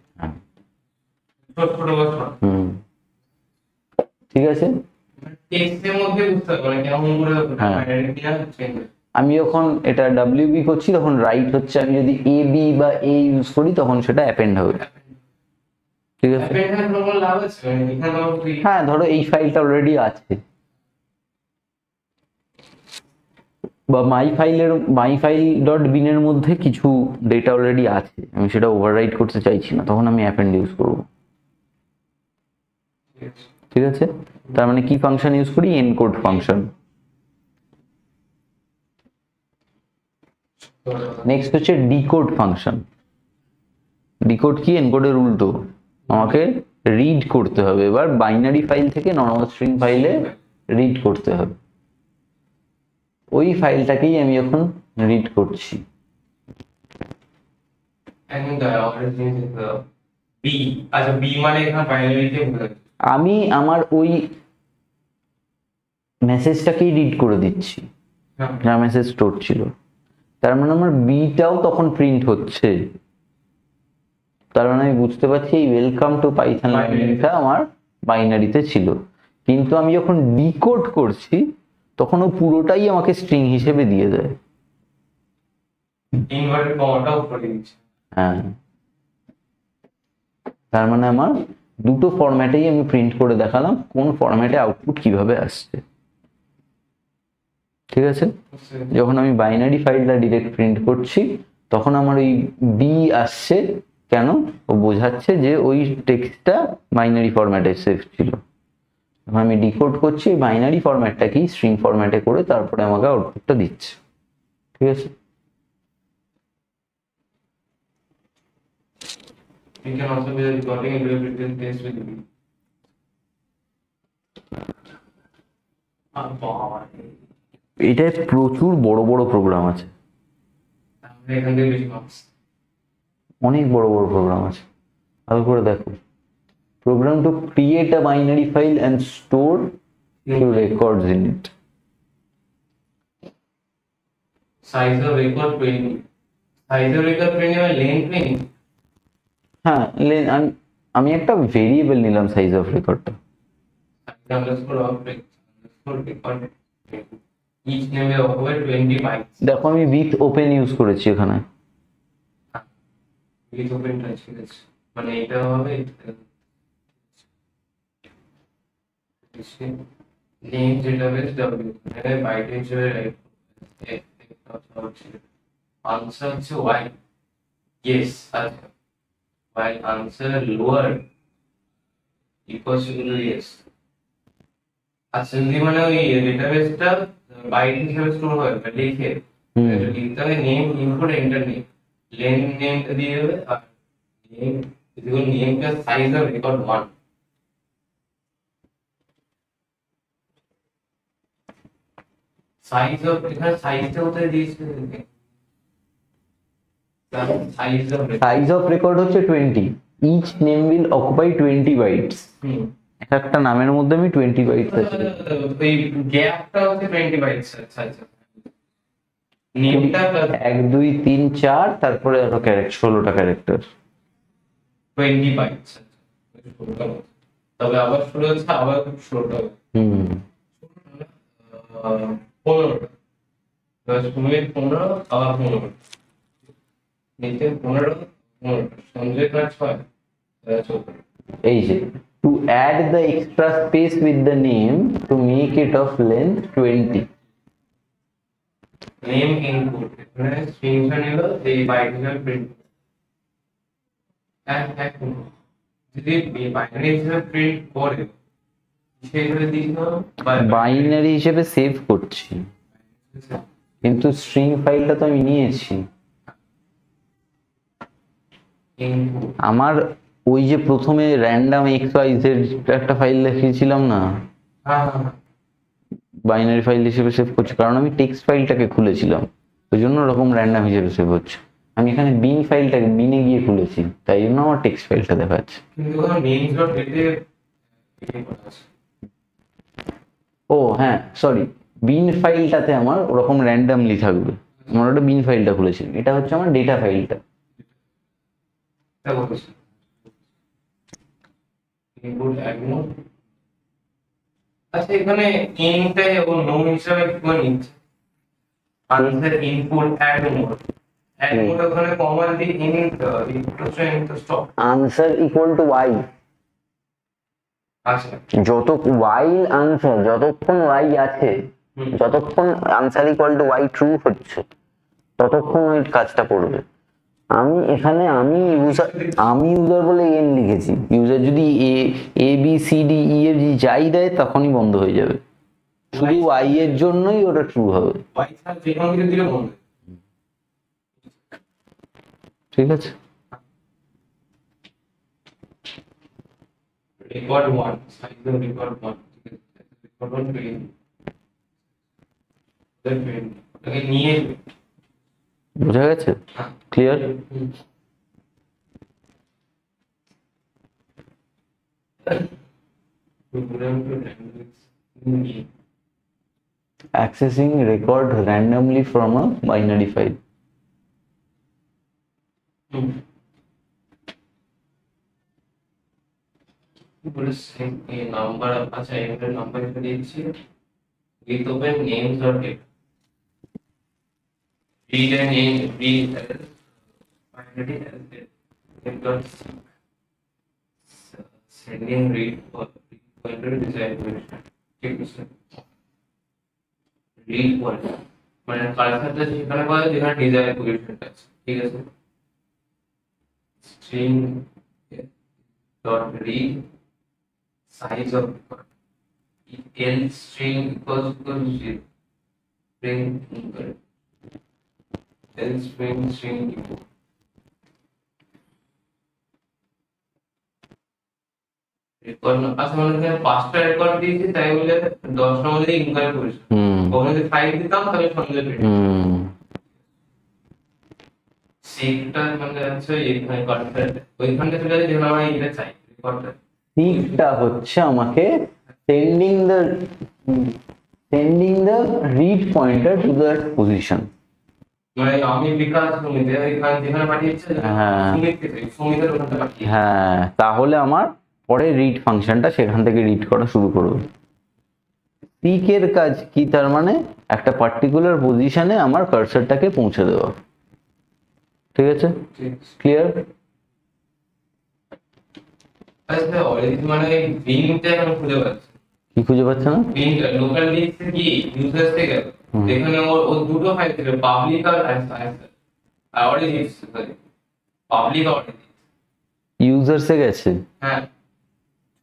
ঠিক আছে। টেক্সটের মধ্যে বুঝতে পারবে কেমন করে বাইনারি কিনা চেঞ্জ। আমি যখন এটা ডব্লিউবি করছি তখন রাইট হচ্ছে, আমি যদি এ বি বা এ ইউজ করি তখন সেটা অ্যাপেন্ড হবে, ঠিক আছে। হ্যাঁ ধরো এই ফাইলটা অলরেডি আছে, বা myfile.bin এর মধ্যে কিছু ডেটা অলরেডি আছে, আমি সেটা ওভাররাইট করতে চাইছি না, তখন আমি অ্যাপেন্ড ইউজ করবো, ঠিক আছে। তার মানে কি ফাংশন ইউজ করি, এনকোড ফাংশন। নেক্সট হচ্ছে ডিকোড ফাংশন। ডিকোড কি, এনকোডের উল্টো, আমাকে রিড করতে হবে, এবার বাইনারি ফাইল থেকে নরমাল স্ট্রিং ফাইলে রিড করতে হবে। ওই ফাইলটাকেই আমি এখন রিড করছি। এখন বি, আচ্ছা বি মানে এখানে বাইনারিতে বোঝাচ্ছে। আমি আমার ওই মেসেজটাকেই রিড করে দিচ্ছি, হ্যাঁ যা মেসেজ স্টোর ছিল। তার মানে আমার বিটাও তখন প্রিন্ট হচ্ছে। তার মানে আমি বুঝতে পারছি এই ওয়েলকাম টু পাইথন লাইনটা আমার বাইনারিতে ছিল, কিন্তু আমি যখন ডিকোড করছি তখন ও পুরোটাই আমাকে স্ট্রিং হিসেবে দিয়ে দেয়। ইনভার্টেড কমাটাও করে দিচ্ছে। হ্যাঁ, তার মানে আমার দুটো ফরম্যাটেই আমি প্রিন্ট করে দেখালাম কোন ফরম্যাটে আউটপুট কিভাবে আসছে। ঠিক আছে, যখন আমি বাইনারি ফাইলটা ডিরেক্ট প্রিন্ট করছি তখন আমার ওই বি আসছে, কেন? ও বোঝাচ্ছে যে ওই টেক্সটটা বাইনারি ফরম্যাটে সেভ ছিল। এখন আমি ডিকোড করছি বাইনারি ফরম্যাটটাকেই স্ট্রিং ফরম্যাটে করে তারপরে আমাকে আউটপুটটা দিচ্ছে। ঠিক আছে, You can also be recording and do a test with B. এটায় প্রচুর বড় বড় প্রোগ্রাম আছে, তাহলে এখান থেকে বেশি মার্কস। অনেক বড় বড় প্রোগ্রাম আছে। ভালো করে দেখো, program to create a binary file and store few records in it. Size of record 20. Size of record 20 or length 20? হ্যাঁ, আমি একটা ভেরিয়েবল নিলাম সাইজ অফ রেকর্ডটা। Size underscore of underscore record 20. Each name will occupy 20 bytes. দেখো আমি উইথ ওপেন ইউজ করেছি এখানে। With open touch আছে, মানে এটা হবে নেম ডেটাবেস ডব্লিউ, এখানে বাইট হিসেবে রাইট আনসার হচ্ছে ওয়াই ইয়েস। আচ্ছা while answer lower equals to yes. আচ্ছা যদি মানে ওই ডেটাবেসটা বাইট হিসেবে স্টোর হয় বা লিখে লিখতে হবে name input enter name, len নেমটা দিয়ে দেবে আর name equal name plus size of record 1। Size of এখানে সাইজটা কোথায় দিয়েছে? সাইজ অফ রেকর্ড হচ্ছে 20, each name will occupy 20 bytes. এক একটা নামের মধ্যে আমি 20 বাইটস আছে। এই গ্যাপটা হচ্ছে 20 বাইটস। আচ্ছা আচ্ছা, নেমটা 1 2 3 4 তারপরে আরো ক্যারেক্টার 16টা ক্যারেক্টার 20 বাইটস। তবে আবার শুরু হচ্ছে আবার খুব ছোট। 15টা 15 আবার 15 নিচে 15 সঞ্জয় কাজ হয়। এই যে to add the extra space with the name to make it of length 20। Name input এখানে স্ট্রিংটা নিল এই বাইট হিসেবে প্রিন্ট এক যদি বাইনারি হিসেবে প্রিন্ট করে সেটা দিন বাইনারি হিসেবে সেভ করছি, কিন্তু স্ট্রিং ফাইলটা তো আমি নিয়েছি। আমার ওই যে প্রথমে র্যান্ডম xyz একটা ফাইল লিখেছিলাম না, বাইনারি ফাইল হিসেবে সেভ করছি কারণ আমি টেক্সট ফাইলটাকে খুলেছিলাম, ওই জন্য ওরকম র্যান্ডম হিসেবে সেভ হচ্ছে। আমি এখানে বিন ফাইলটাকে বিনে গিয়ে খুলেছি, তাই জন্য আমার টেক্সট ফাইলটা দেখাচ্ছে। ও হ্যাঁ সরি, বিন ফাইলটাতে আমার ওরকম র্যান্ডমলি থাকবে। আমার ওটা বিন ফাইলটা খুলেছিলাম, এটা হচ্ছে আমার ডেটা ফাইলটা। আচ্ছা এখানে ইনটা ও নো হিসাবে কি নিচ্ছে? Answer input add mode, add mode ওখানে কমা দিয়ে in input stop answer equal to Y. আচ্ছা যত ওয়াই আনসার, যতক্ষণ ওয়াই আছে, যতক্ষণ answer equal to Y true হচ্ছে ততক্ষণ ওই কাজটা করবে। আমি এখানে আমি ইউজার বলে এন লিখেছি, ইউজার যদি A B C D E F G যাই দেয় তখনই বন্ধ হয়ে যাবে, শুধু ওয়াই এর জন্যই ওটা ট্রু হবে। ওয়াই ছাড়া যে কোনো কিছু দিলে বন্ধ। ঠিক আছে, record 1 size of record 1 record 1 begin ওকে নিয়ে বোঝা গেছে? Clear? Accessing record randomly from a binary file. Number আচ্ছা একটা নাম্বার এটা দিচ্ছি with open names dot data read a name read finally as dot sending read for pointer design ঠিক আছে read pointer মানে কার্সারটা সেখানে পাওয়া যায় যেখানে ডিজাইন পজিশনটা আছে ঠিক আছে string dot read size of record if else string equals to 0 string incorrect else string equal record আচ্ছা মানে এখানে 5টা রেকর্ড দিয়েছি তাই বলে 10টার মধ্যে ইনকারেক্ট করেছে ওখানে যদি 5 দিতাম তাহলে সঙ্গে পেয়ে সিকটা মানে হচ্ছে এখানে কনফারেন্ট ওইখানে চলে যাবে যেখানে আমরা এটা চাই রেকর্ডটা সিকটা হচ্ছে আমাকে sending the read pointer to that position. মানে আমি বিকাশ সুমিতে এখানে যেখানে পাঠিয়েছে সুমিতের ওখানে পাঠিয়েছে হ্যাঁ তাহলে আমার পরে রিড ফাংশনটা সেখান থেকে রিড করা শুরু করবে। সিকের কাজ কি, তার মানে একটা পার্টিকুলার পজিশনে আমার কার্সারটাকে পৌঁছে দেওয়া। ঠিক আছে, ক্লিয়ার? আচ্ছা অলরেডি মানে বিনটা এখন খুঁজে পাচ্ছি কি খুঁজে পাচ্ছে না? বিনটা লোকাল ডিস্ক কি ইউজার থেকে এখানে ও দুটো ফাইল ছিল পাবলিক আর অরিজিন সরি পাবলিক আর ইউজার্সে গেছে। হ্যাঁ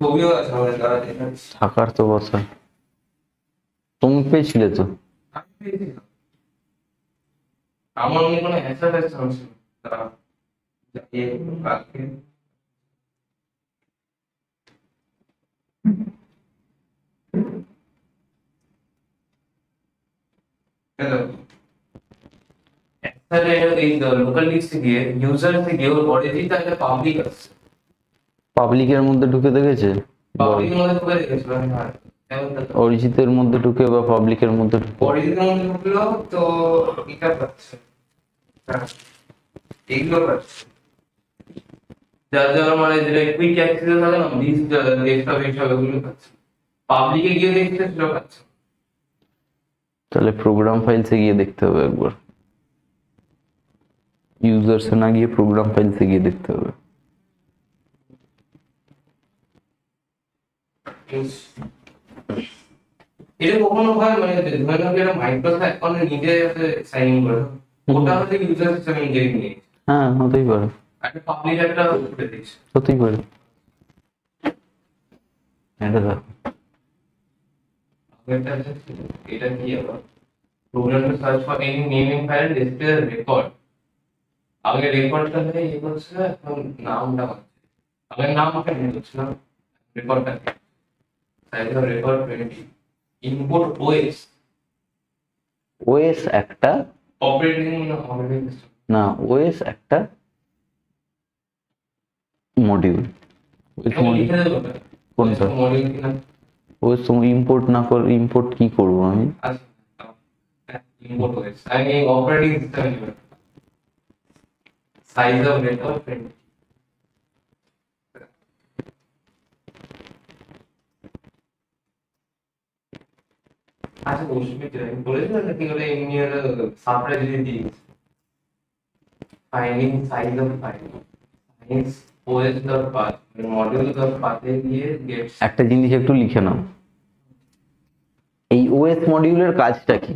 ছবিও আছে আমাদের দ্বারা থাকার তো কথা, তুমি পেয়েছিলে তো? আমার মনে কোনো অ্যান্সার আছে তারা এই কালকে হ্যালো তাহলে এই লোকাল লিস্ট গিয়ে ইউজার থেকে ওর অরিজিন তাহলে পাবলিক আছে পাবলিকের মধ্যে ঢুকে দেখেছে, পাবলিকের মধ্যে ঢুকে দেখেছিল হ্যাঁ অরিজিতের মধ্যে ঢুকে বা পাবলিকের মধ্যে ঢুকে অরিজিনের মধ্যে ঢুকলো তো এটা পাচ্ছে এগুলো পাচ্ছে যার যার মানে যেটা কুইক অ্যাক্সেস থাকে না দিস ডেস্কটপ এইসব এগুলো পাচ্ছে পাবলিকে গিয়ে দেখতে সেটা পাচ্ছে। তাহলে প্রোগ্রাম ফাইলসে গিয়ে দেখতে হবে একবার, ইউজার্সে না গিয়ে প্রোগ্রাম ফাইলসে গিয়ে দেখতে হবে। এটা কখনো হয় মানে ধরে নাও এটা মাইক্রোসফট অ্যাকাউন্টে নিজে সাইন ইন করে ওটা হচ্ছে ইউজার সিস্টেম নিজেই নিয়ে হ্যাঁ হতেই পারে, একটা পাবলিক একটা করে দিচ্ছে হতেই পারে। এটা এটা কি আবার program to search for any naming file display record আগে রেকর্ডটা নেই এই করছে এখন নামটা হচ্ছে আগে নামটা নিয়ে হচ্ছে না রেকর্ডটা size of record 20 input OS OS একটা অপারেটিং সিস্টেম না, ওএস একটা মডিউল। কোনটা মডিউল কিনা ওএস তুমি ইম্পোর্ট না কর, ইম্পোর্ট কি করব আমি? আচ্ছা ইম্পোর্ট ওএস আমি অপারেটিং সিস্টেম নিব সাইজ অফ রেকর্ড 20 আচ্ছা বসবি কি আমি বলেছিলাম না কি বলে ইঞ্জিনিয়ার সাপ্লাই দিয়ে দিই finding size of file size OS dot path module dot পাথে গিয়ে গেট একটা জিনিস একটু লিখে নাও, এই ওএস মডিউলের কাজটা কি?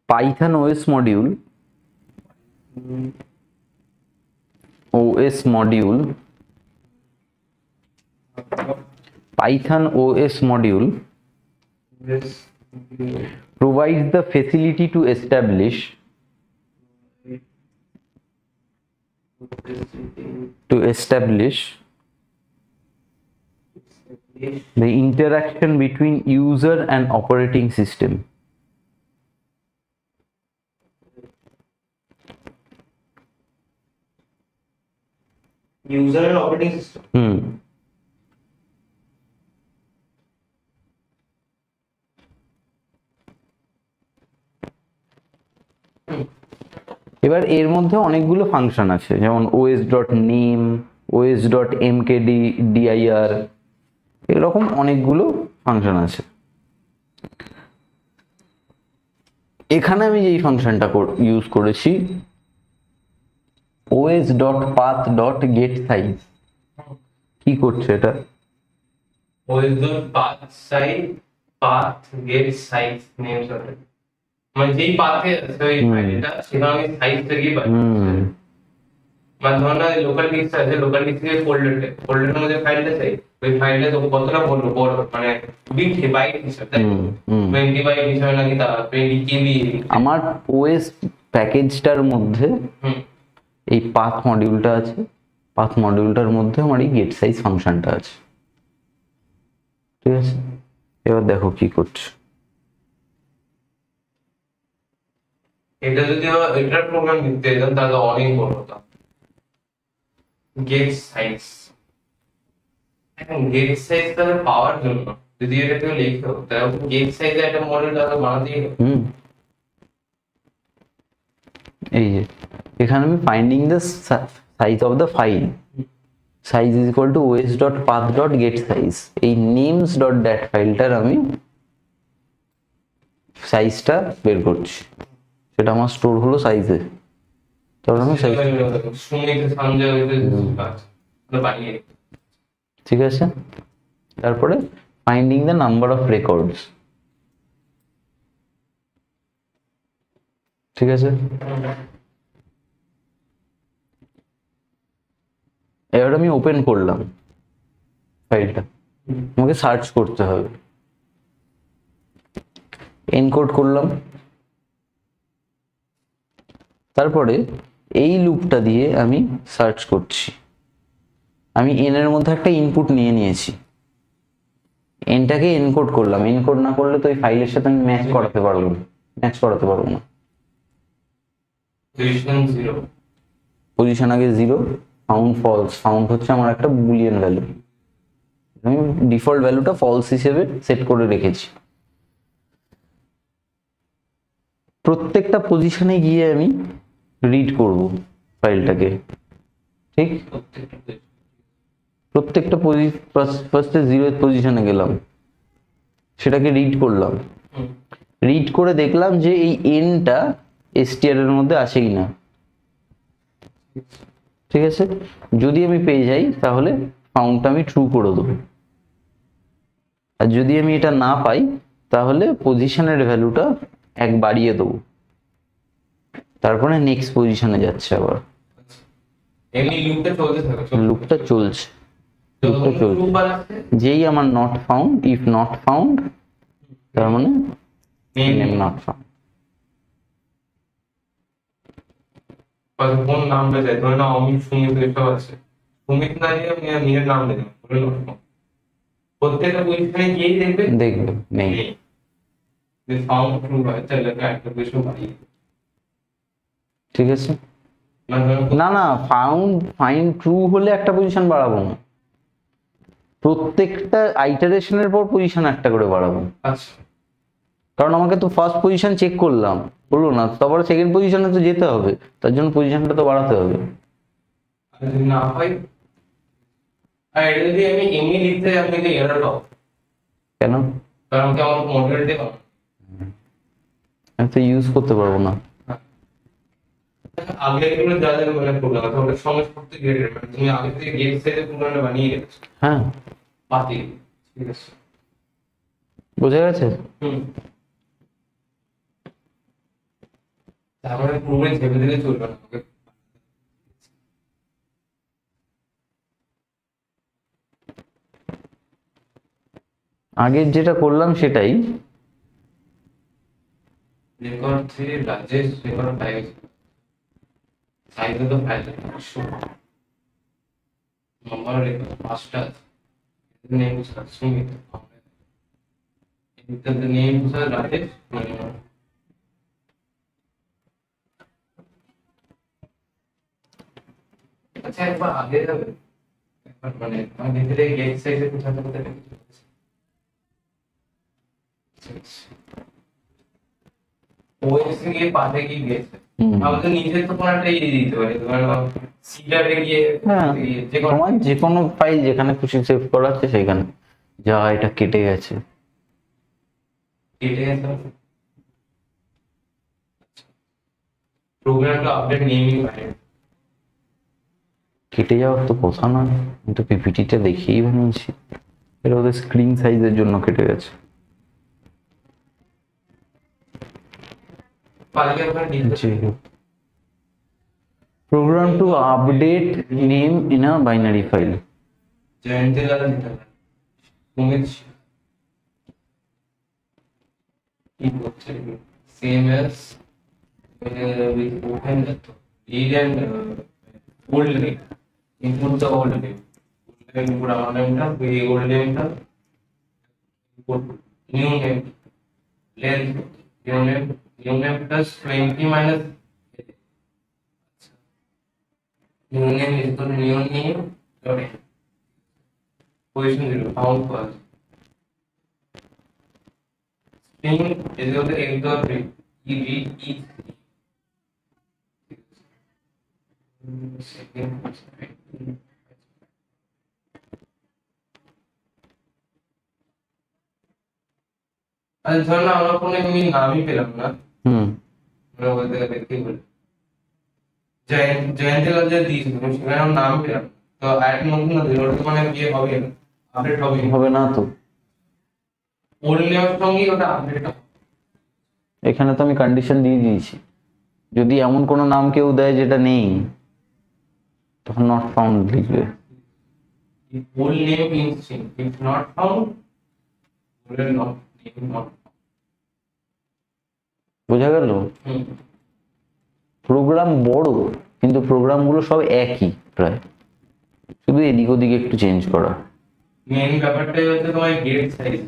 Python OS module Python OS module provides the facility to establish The interaction between user and operating system. User and operating system. এবার এর মধ্যে অনেকগুলো ফাংশন আছে, যেমন os dot name, os dot mkd dir, এরকম অনেকগুলো ফাংশন আছে। এখানে আমি যেই ফাংশনটা ইউজ করেছি os dot path dot get size, কি করছে এটা? os dot path get size names are মানে যেই পাথে আছে ওই ফাইলটা সেটা আমি সাইজ থেকে পাই। মানে ধরো না লোকাল ডিস্ক আছে, লোকাল ডিস্ক থেকে ফোল্ডারের মধ্যে ফাইলটা চাই, ওই ফাইলটা তো কতটা বড় বড় মানে বিট বাইট হিসাবে, তাই 20 বাইট হিসাবে নাকি তা 20 কেবি। আমার ওএস প্যাকেজটার মধ্যে এই পাথ মডিউলটা আছে, পাথ মডিউলটার মধ্যে আমার এই গেট সাইজ ফাংশনটা আছে, ঠিক আছে? এবার দেখো কি করছে। এটা যদি এটার প্রোগ্রাম লিখতে যেতাম তাহলে অনেক বড় হতো। গেট সাইজ, এখন গেট সাইজটা পাওয়ার জন্য যদি এটা কেউ লিখতো তাহলে গেট সাইজে একটা মডেল তাহলে বানাতেই হবে। এই যে এখানে আমি finding the size of the file, size is equal two os dot path dot get size, এই names ডট dat ফাইলটার আমি সাইজটা বের করছি, সেটা আমার স্টোর হলো সাইজে। তাহলে আমি সাইজ, ঠিক আছে? তারপরে finding the number of records, ঠিক আছে? এবার আমি ওপেন করলাম ফাইলটা, আমাকে সার্চ করতে হবে, এনকোড করলাম, তারপরে এই লুপটা দিয়ে আমি সার্চ করছি। আমি এন এর মধ্যে একটা ইনপুট নিয়ে নিয়েছি, এনটাকে এনকোড করলাম, এনকোড না করলে তো এই ফাইলের সাথে আমি ম্যাচ করাতে পারবো না, পজিশন আগে 0, ফাউন্ড ফলস, ফাউন্ড হচ্ছে আমার একটা বুলিয়ান ভ্যালু, আমি ডিফল্ট ভ্যালুটা ফলস হিসেবে সেট করে রেখেছি। প্রত্যেকটা পজিশনে গিয়ে আমি রিড করব ফাইলটাকে, ঠিক? প্রত্যেকটা ফার্স্টে 0th পজিশনে গেলাম, সেটাকে রিড করলাম, রিড করে দেখলাম যে এই এনটা str এর মধ্যে আছে কিনা, ঠিক আছে? যদি আমি পেয়ে যাই তাহলে ফাউন্ডটা আমি ট্রু করে দেবো, আর যদি আমি এটা না পাই তাহলে পজিশনের ভ্যালুটা 1 বাড়িয়ে দেবো, তারপরে নেক্সট পজিশনে যাচ্ছে আবার। এমনি লুপটা চলছে, যেই আমার not found, if not found তার মানে নেম নট ফাউন্ড। কোন নামটা যায়, ধরে না অমিত সুমিত এসব আছে, সুমিত না দিয়ে আমি নিজের নাম দিলাম, প্রত্যেকটা পজিশনে গিয়ে দেখবে নেই, যে ফাউন্ড ট্রু হয় তাহলে একটা বেশি বাড়িয়ে, ঠিক আছে? না ফাইন্ড ট্রু হলে একটা পজিশন বাড়াবো না, প্রত্যেকটা আইটারেশনের পর পজিশন একটা করে বাড়াবো। আচ্ছা, কারণ আমাকে তো ফার্স্ট পজিশন চেক করলাম, হলো না, তারপরে সেকেন্ড পজিশনে তো যেতে হবে, তার জন্য পজিশনটা তো বাড়াতে হবে। যদি না হয়, আর এটা যদি আমি এমনি লিখতে যাই আপনি কি এরর পাবো? কেন? কারণ কি আমার মডেলটা কম, আমি তো ইউজ করতে পারবো না। আগে এগুলো যা যা মানে প্রোগ্রাম আছে ওটা সমস্ত করতে গেটের, মানে তুমি আগে থেকে গেট সাইজে প্রোগ্রামটা বানিয়ে রেখেছো। হ্যাঁ, বাতি, ঠিক আছে, বুঝা গেছে? তারপরে পুরোপুরি ঝেপে দিলে চলবে না, আগের যেটা করলাম সেটাই। রেকর্ড 3 রাজেশ, রেকর্ড 5 সাইজে তো ফাইল নম্বর রেকর্ড 5টা The names are Sumit. The names are Rajesh. अच्छा एक बार आगे जाओ एक बार बने आगे तेरे गेट से कुछ आता पता नहीं ওএস গিয়ে পাতে কি গেছে আমাদের নিজে তো কোনটাই দিয়ে দিতে পারে তোমার সিডারে গিয়ে হ্যাঁ যে কোনো তোমার যে কোনো ফাইল যেখানে খুশি সেভ করা আছে সেখানে যা এটা কেটে গেছে কেটে গেছে প্রোগ্রামটা আপডেট নেমই পারে কেটে যাওয়ার তো কথা নয় আমি তো পিপিটিটা দেখেই বানিয়েছি এটা ওদের স্ক্রিন সাইজের জন্য কেটে গেছে পারলে আমরা program to update name in a binary file জয়ন্তী লাল দিতে পারে সুমিত কি করছে same as with open the read and old name input the old name input our name ta old name ta input new name length new name plus 20 minus new name is equal to new name dot position 0 found first string is equal to x dot read you read each second আচ্ছা ধর না আমরা কোনো এমনি নামই পেলাম না আমরা বলতে গেলে কি বলি জয়ন্তী লাল যে দিয়েছিল সেখানে আমরা নাম পেলাম তো আরেকটা নতুন না দিল ওটা মানে বিয়ে হবে না আপডেট হবে না তো ওল্ড নেওয়ার সঙ্গে ওটা আপডেট এখানে তো আমি কন্ডিশন দিয়ে দিয়েছি যদি এমন কোনো নাম কেউ দেয় যেটা নেই তখন নট ফাউন্ড লিখবে old name in string if not found old not name not বোঝা গেল প্রোগ্রাম বড় কিন্তু প্রোগ্রামগুলো সব একই প্রায় শুধু এদিক ওদিকে একটু চেঞ্জ করা মেইন ব্যাপারটাই হচ্ছে তোমার গেট সাইজ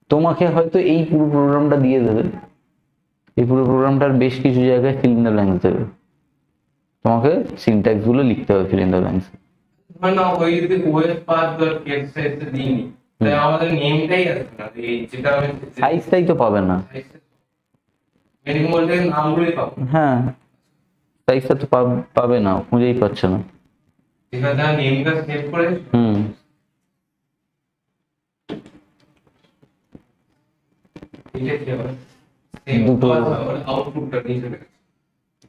তোমাকে হয়তো এই পুরো প্রোগ্রামটা দিয়ে দেবে এই পুরো প্রোগ্রামটার বেশ কিছু জায়গায় ফিল ইন দ্য ব্ল্যাঙ্কস দেবে তোমাকে সিনট্যাক্স গুলো লিখতে হবে ফিল ইন দ্য ব্ল্যাঙ্কস মানে ওই যদি OS path dot gate size দিইনি তাই আমাদের নেমটাই আসবে না এই যেটা আমি সাইজটাই তো পাবে না মেইন বলতে নামগুলোই পাবো হ্যাঁ সাইজটা তো পাবে না খুঁজেই পাচ্ছে না যেখানে নেমটা সেভ করে এটা কি হবে দুটো আউটপুটটা নিচে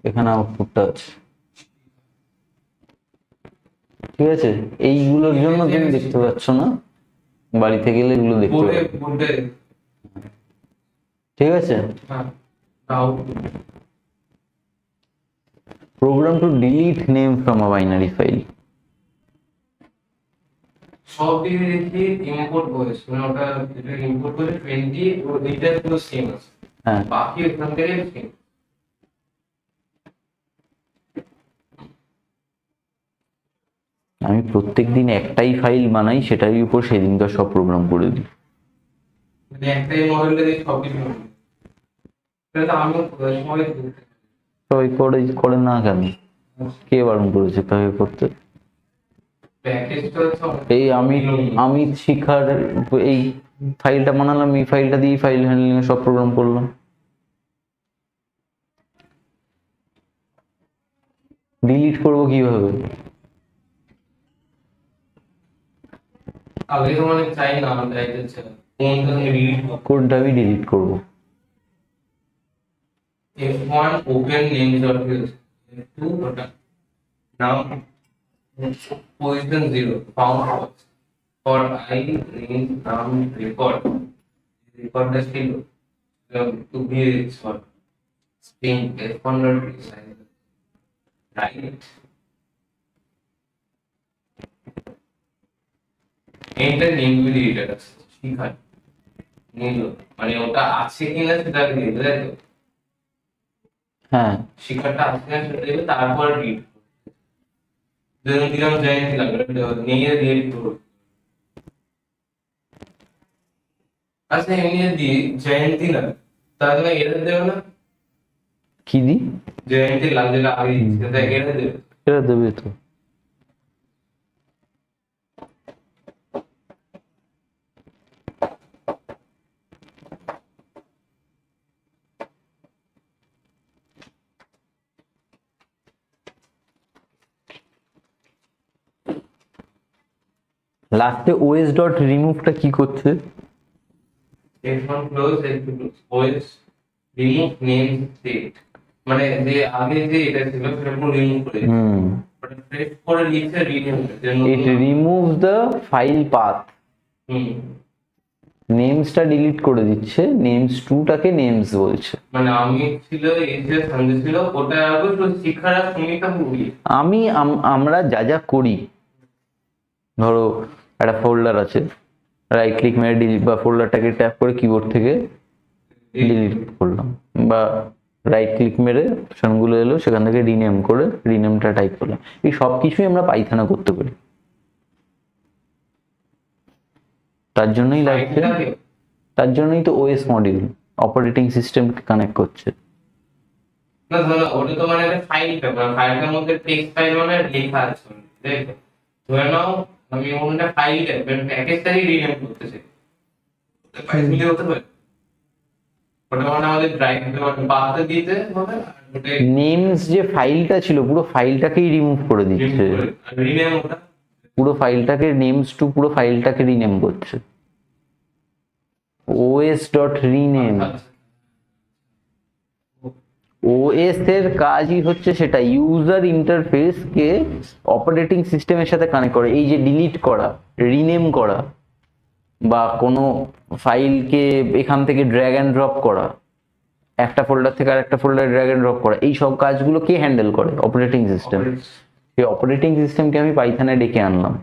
এখানে আউটপুটটা আছে ঠিক আছে এইগুলোর জন্য তুমি দেখতে পাচ্ছ না বাড়িতে গেলে এগুলো দেখতে পাবে ঠিক আছে program to delete name from a binary file সব দিকে দেখি ইম্পোর্ট করেছে মানে ওটা যেটা ইম্পোর্ট করে 20 ও এটা পুরো সেম আছে হ্যাঁ বাকি এখান থেকে সেম আমি প্রত্যেকদিন একটাই ফাইল বানাই সেটারই উপর সেদিনকার সব প্রোগ্রাম করে দিই মানে একটাই মডেলে দিয়ে সব কিছু এটা আমি সময় সবাই করে না কেন কে বারণ করেছে তাকে করতে এই আমি শিখার এই ফাইলটা বানালাম এই ফাইলটা দিয়ে ফাইল হ্যান্ডলিং এ সব প্রোগ্রাম করলাম ডিলিট করব কিভাবে আগে তো মানে চাই না আমি চাইতেছি কোনটা আমি ডিলিট কোনটা আমি ডিলিট করব f1 open names.ps f2 button now position 0 found false for I name name record the still to be for string f1 dot resize right enter name will editor শিখায় নিল মানে ওটা আছে কিনা সেটা দিয়ে দেবে হ্যাঁ শিক্ষাটা আসলে সেটা দেবে তারপর রিড দিলাম জয়েন্ট দিলাম নিয়ে রিড করব আচ্ছা এমনি যদি জয়ন্তী না তাহলে এরা দেবে না, কি দি? জয়ন্তী লাল যেটা আগে দিচ্ছে তাই এরা দেবে। এটা দেবে তো। লাস্টে ওএস ডট রিমুভটা কি করছে? F1 close F2 close OS remove name state, মানে যে আগে যে এটা ছিল সেটা পুরো রিমুভ করে দিচ্ছে। হুম, ওটা প্রেস করে লিখছে rename, it removes the file path. Hmm, নেমসটা ডিলিট করে দিচ্ছে, নেমস টুটাকে নেমস বলছে। মানে আমি ছিল এই যে সন্ধে ছিল ওটা আগে তো শিখারা সুমিতা পুরি। আমরা যা যা করি, ধরো একটা ফোল্ডার আছে, রাইট ক্লিক মেরে ডিলিট বা ফোল্ডারটাকে ট্যাপ করে কিবোর্ড থেকে ডিলিট করলাম, বা রাইট ক্লিক মেরে অপশনগুলো এলো সেখান থেকে রিনেম করে রিনেমটা টাইপ করলাম, এই সব কিছুই আমরা পাইথনে করতে পারি। তার জন্যই লাগছে, তার জন্যই তো ওএস মডিউল অপারেটিং সিস্টেমকে কানেক্ট করছে। না ধরো ওটা তো মানে একটা ফাইলটা, মানে ফাইলটার মধ্যে টেক্সট ফাইল মানে লেখা আছে, তাই তো? ধরে নাও আমি ওটা ফাইলটা প্যাকেজটাই রিনেম করতে চাই, ফাইল মিলে হতে পারে ওটা মানে আমাদের ড্রাইভ বার্তা দিতে হবে, আর ওটা নেমস যে ফাইলটা ছিল পুরো ফাইলটাকেই রিমুভ করে দিচ্ছে, রিনেম ওটা পুরো ফাইলটাকে নেমস টু পুরো ফাইলটাকে রিনেম করছে। ওএস ডট রিনেম, ওএস এর কাজই হচ্ছে সেটা, ইউজার ইন্টারফেসকে অপারেটিং সিস্টেমের সাথে কানেক্ট করে। এই যে ডিলিট করা, রিনেম করা, বা কোনো ফাইলকে এখান থেকে ড্র্যাগ অ্যান্ড ড্রপ করা, একটা ফোল্ডার থেকে আরেকটা ফোল্ডারে ড্র্যাগ অ্যান্ড ড্রপ করা, এই সব কাজগুলো কে হ্যান্ডেল করে? Operating system. সেই অপারেটিং সিস্টেমকে আমি পাইথনে ডেকে আনলাম,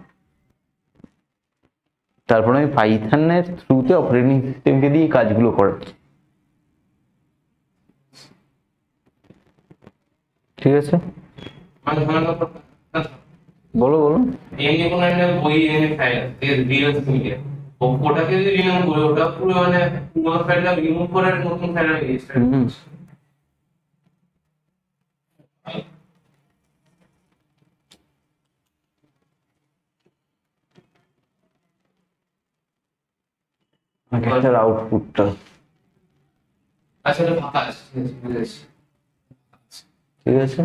তারপরে আমি পাইথনের থ্রুতে অপারেটিং সিস্টেমকে দিয়ে কাজগুলো করাচ্ছি। ঠিক আছে, মানে ধরে নাও বলো বলো। এমনি কোনো একটা বই এনে ফাইল আছে রিলস মিডিয়া, ওটাকে যদি রিমুভ করে ওটা পুরো মানে পুরো ফাইলটা রিমুভ করে নতুন ফাইল রেজিস্টার। এটার আউটপুটটা আচ্ছা এটা ফাঁকা আছে, ঠিক আছে, বুঝেছি। ঠিক আছে।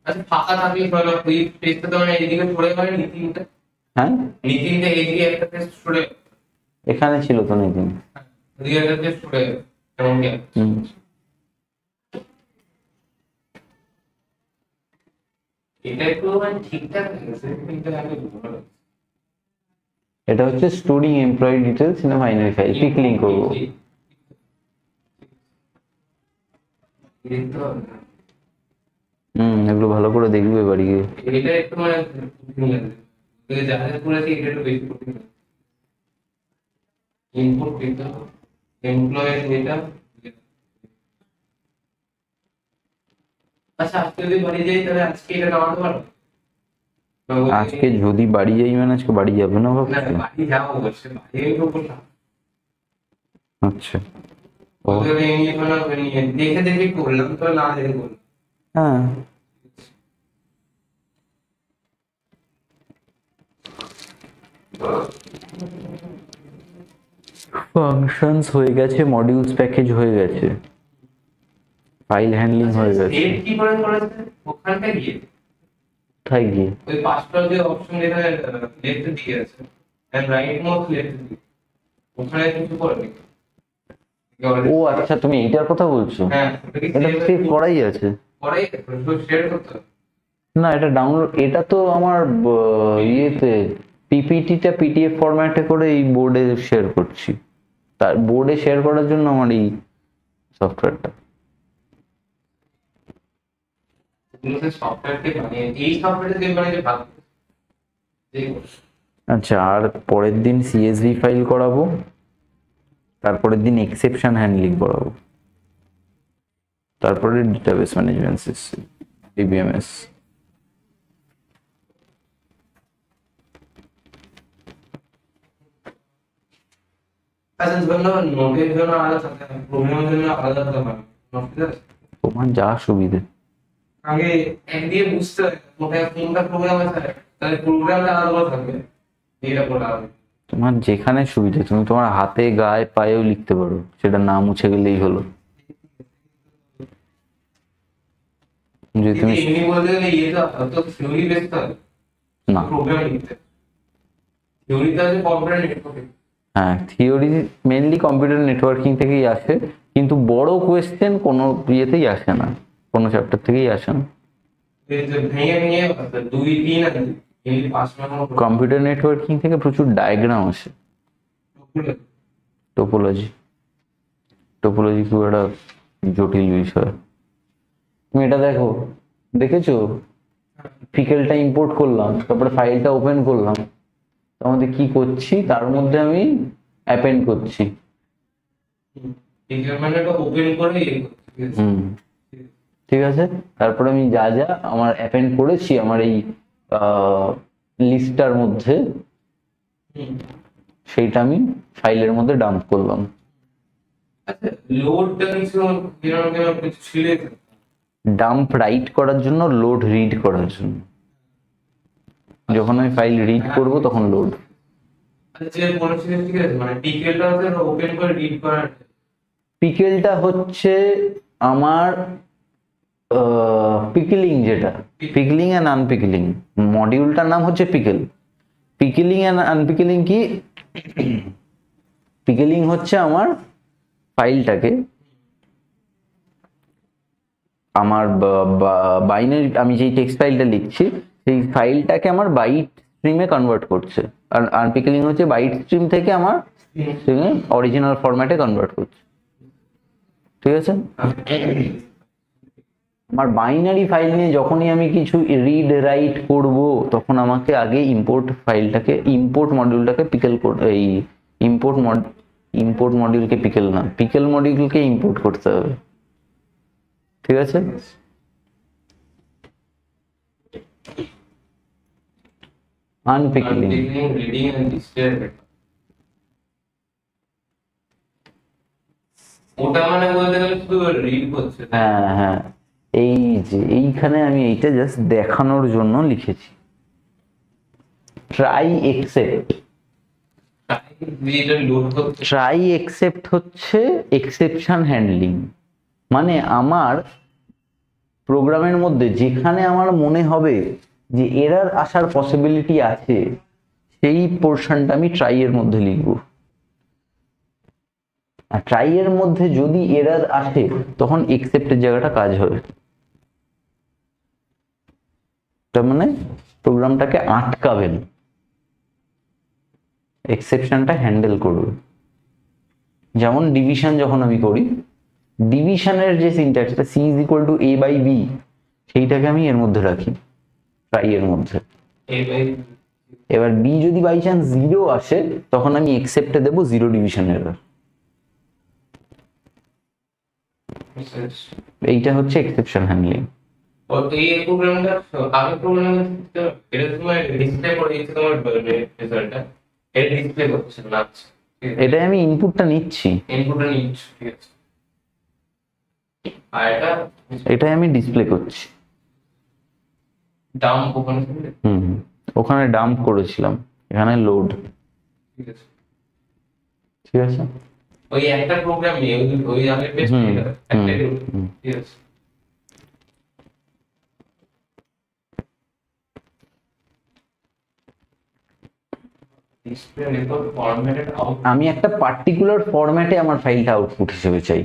আচ্ছা ফাঁকা থাকলে ভালো, ওই পেজটা তো মানে এইদিকে সরে গেলে নিতিনটা, হ্যাঁ, নিতিনটা এইদিকে একটা পেজ সরে, এখানে ছিল তো নিতিন। ওইদিকে একটা পেজ সরে কেমন কি এটা একটু মানে ঠিকঠাক আছে কিন্তু আমি ভালো এটা হচ্ছে storing employee details in a binary file, pickling করবো। এগুলো ভালো করে দেখবে বাড়ি গিয়ে। এটা একটু মানে যাদের করেছি এটা একটু বেশি কঠিন। ইনপুট দিতে এমপ্লয়ি ডেটা। আচ্ছা আজকে যদি বাড়ি যাই তাহলে আজকে এটা নামাতে পারবো? আজকে যদি বাড়ি যাই মানে আজকে বাড়ি যাবে না ভাবছি। বাড়ি যাবো অবশ্যই, বাড়ি তো বললাম। আচ্ছা, ওদের এমনি কোনো দেখে দেখে করলাম তো, না দেখে করলাম। হ্যাঁ, ফাংশনস হয়ে গেছে, মডিউলস প্যাকেজ হয়ে গেছে, ফাইল হ্যান্ডলিং হয়ে গেছে। সেভ কি করে করেছে ওখানটা গিয়ে? কোথায় গিয়ে? ওই পাঁচটা যে অপশন যেখানে লেফট দিকে আছে এন্ড রাইট মোস্ট লেফট দিকে, ওখানে কিছু করবে? ও আচ্ছা, তুমি এইটার কথা বলছো? হ্যাঁ এটা সেভ করাই আছে। পরে তো শেয়ার করতে হবে। না, এটা ডাউনলোড, এটা তো আমার ইয়েতে পিপিটিটা পিডিএফ ফরম্যাটে করে এই বোর্ডে শেয়ার করছি। তার বোর্ডে শেয়ার করার জন্য আমার এই সফটওয়্যারটা। সফটওয়্যারকে বানিয়ে এই সফটওয়্যারটা দিয়ে বানিয়ে ভালো। আচ্ছা, আর পরের দিন সিএসভি ফাইল করাবো, তারপরের দিন এক্সেপশন হ্যান্ডলিং করাবো, তারপরে ডেটাবেস ম্যানেজমেন্ট সিস্টেম ডিবিএমএস। আচ্ছা ধরুন নোটের জন্য আলাদা থাকে, প্রোগ্রামের জন্য আলাদা থাকে, নোট আছে তোমার যা সুবিধে। আগে একদিকে বুঝতে হয় কোথায় কোনটা প্রোগ্রাম আছে, তাহলে প্রোগ্রামটা আলাদা থাকবে, এটা পড়া হবে। তোমার যেখানে সুবিধে, তুমি তোমার হাতে গায়ে পায়েও লিখতে পারো, সেটা না মুছে গেলেই হলো। যদি তুমি এমনি বলতে গেলে এটা তো থিওরি বেস থাকে না, প্রোগ্রাম লিখতে, থিওরিটা আছে কম্পিউটার নেটওয়ার্কিং। হ্যাঁ থিওরি মেনলি কম্পিউটার নেটওয়ার্কিং থেকেই আসে, কিন্তু বড় কোয়েশ্চেন কোনো ইয়েতেই আসে না, কোনো চ্যাপ্টার থেকেই আসে না। ভেঙে ভেঙে 2 3 আছে, এমনি 5 নম্বর কম্পিউটার নেটওয়ার্কিং থেকে প্রচুর ডায়াগ্রাম আসে। টোপোলজি, টোপোলজি খুব একটা জটিল বিষয়। তুমি এটা দেখো, দেখেছো পিকেলটা ইম্পোর্ট করলাম, তারপরে ফাইলটা ওপেন করলাম, তার মধ্যে কি করছি, তার মধ্যে আমি অ্যাপেন্ড করছি। মানে এটা ওপেন করে ঠিক আছে, তারপরে আমি যা যা আমার অ্যাপেন্ড করেছি আমার এই লিস্টটার মধ্যে, সেইটা আমি ফাইলের মধ্যে ডাম্প করলাম। আচ্ছা লোডটা কিছু ছিল, ডাম্প রাইট করার জন্য, লোড রিড করার জন্য। যখন আমি ফাইল রিড করব তখন লোড। আচ্ছা কোন ছিল ঠিক আছে, মানে পিকেলটা হচ্ছে ওপেন করে রিড করার। পিকেলটা হচ্ছে আমার পিকলিং, যেটা পিকলিং অ্যান্ড আনপিকলিং, মডিউলটার নাম হচ্ছে পিকেল। পিকলিং অ্যান্ড আনপিকলিং কি? পিকলিং হচ্ছে আমার ফাইলটাকে, আমার বাইনারি, আমি যেই টেক্সট ফাইলটা লিখছি সেই ফাইলটাকে আমার বাইট স্ট্রিমে কনভার্ট করছে, আর আনপিকলিং হচ্ছে বাইট স্ট্রিম থেকে আমার স্ট্রিমে অরিজিনাল ফরম্যাটে কনভার্ট করছে। ঠিক আছে, আমার বাইনারি ফাইল নিয়ে যখনই আমি কিছু রিড রাইট করব, তখন আমাকে আগে ইম্পোর্ট ফাইলটাকে, ইম্পোর্ট মডিউলটাকে পিকেল, এই ইম্পোর্ট মডিউলকে পিকেল না, পিকেল মডিউলকে ইম্পোর্ট করতে হবে। ঠিক আছে, আনপিকলিং, রিডিং এন্ড ডিসপ্লে, ওটা মানে বলতে গেলে শুধু রিড করছে। হ্যাঁ হ্যাঁ, এই যে এইখানে আমি এইটা জাস্ট দেখানোর জন্য লিখেছি, ট্রাই এক্সেপ্ট। ট্রাই এক্সেপ্ট হচ্ছে এক্সেপশন হ্যান্ডলিং, মানে আমার প্রোগ্রামের মধ্যে যেখানে আমার মনে হবে যে এরার আসার পসিবিলিটি আছে, সেই পোর্শনটা আমি ট্রাই এর মধ্যে লিখব। আর ট্রাই এর মধ্যে যদি এরার আসে, তখন এক্সেপ্টের জায়গাটা কাজ হবে। তার মানে প্রোগ্রামটাকে আটকাবেন, এক্সেপশনটা হ্যান্ডেল করবে। যেমন ডিভিশন যখন আমি করি, ডিভিশনের যে সিনট্যাক্সটা C is equal to A by B, সেইটাকে আমি এর মধ্যে রাখি, ট্রাই এর মধ্যে। এবার বি যদি বাই চান্স 0 আসে, তখন আমি এক্সেপ্টে দেবো 0 ডিভিশন এরর। এইটা হচ্ছে এক্সেপশন হ্যান্ডলিং। এই প্রোগ্রামটা আমি প্রোগ্রামে এটা তোমার ডিসপ্লে করে দিচ্ছে, তোমার রেজাল্টটা এটা ডিসপ্লে করছে না। এটাই আমি ইনপুটটা নিচ্ছি, ইনপুটটা নিচ্ছি, ঠিক আছে, আর এটাই আমি ডিসপ্লে করছি। ডাম্প ওখানে, ওখানে ডাম্প করেছিলাম, এখানে লোড। ঠিক আছে, ঠিক আছে, ওই একটা প্রোগ্রাম নিয়ে ওই আগের পেজ একটা, ঠিক আছে। আমি একটা পার্টিকুলার ফরম্যাটে আমার ফাইলটা আউটপুট হিসেবে চাই,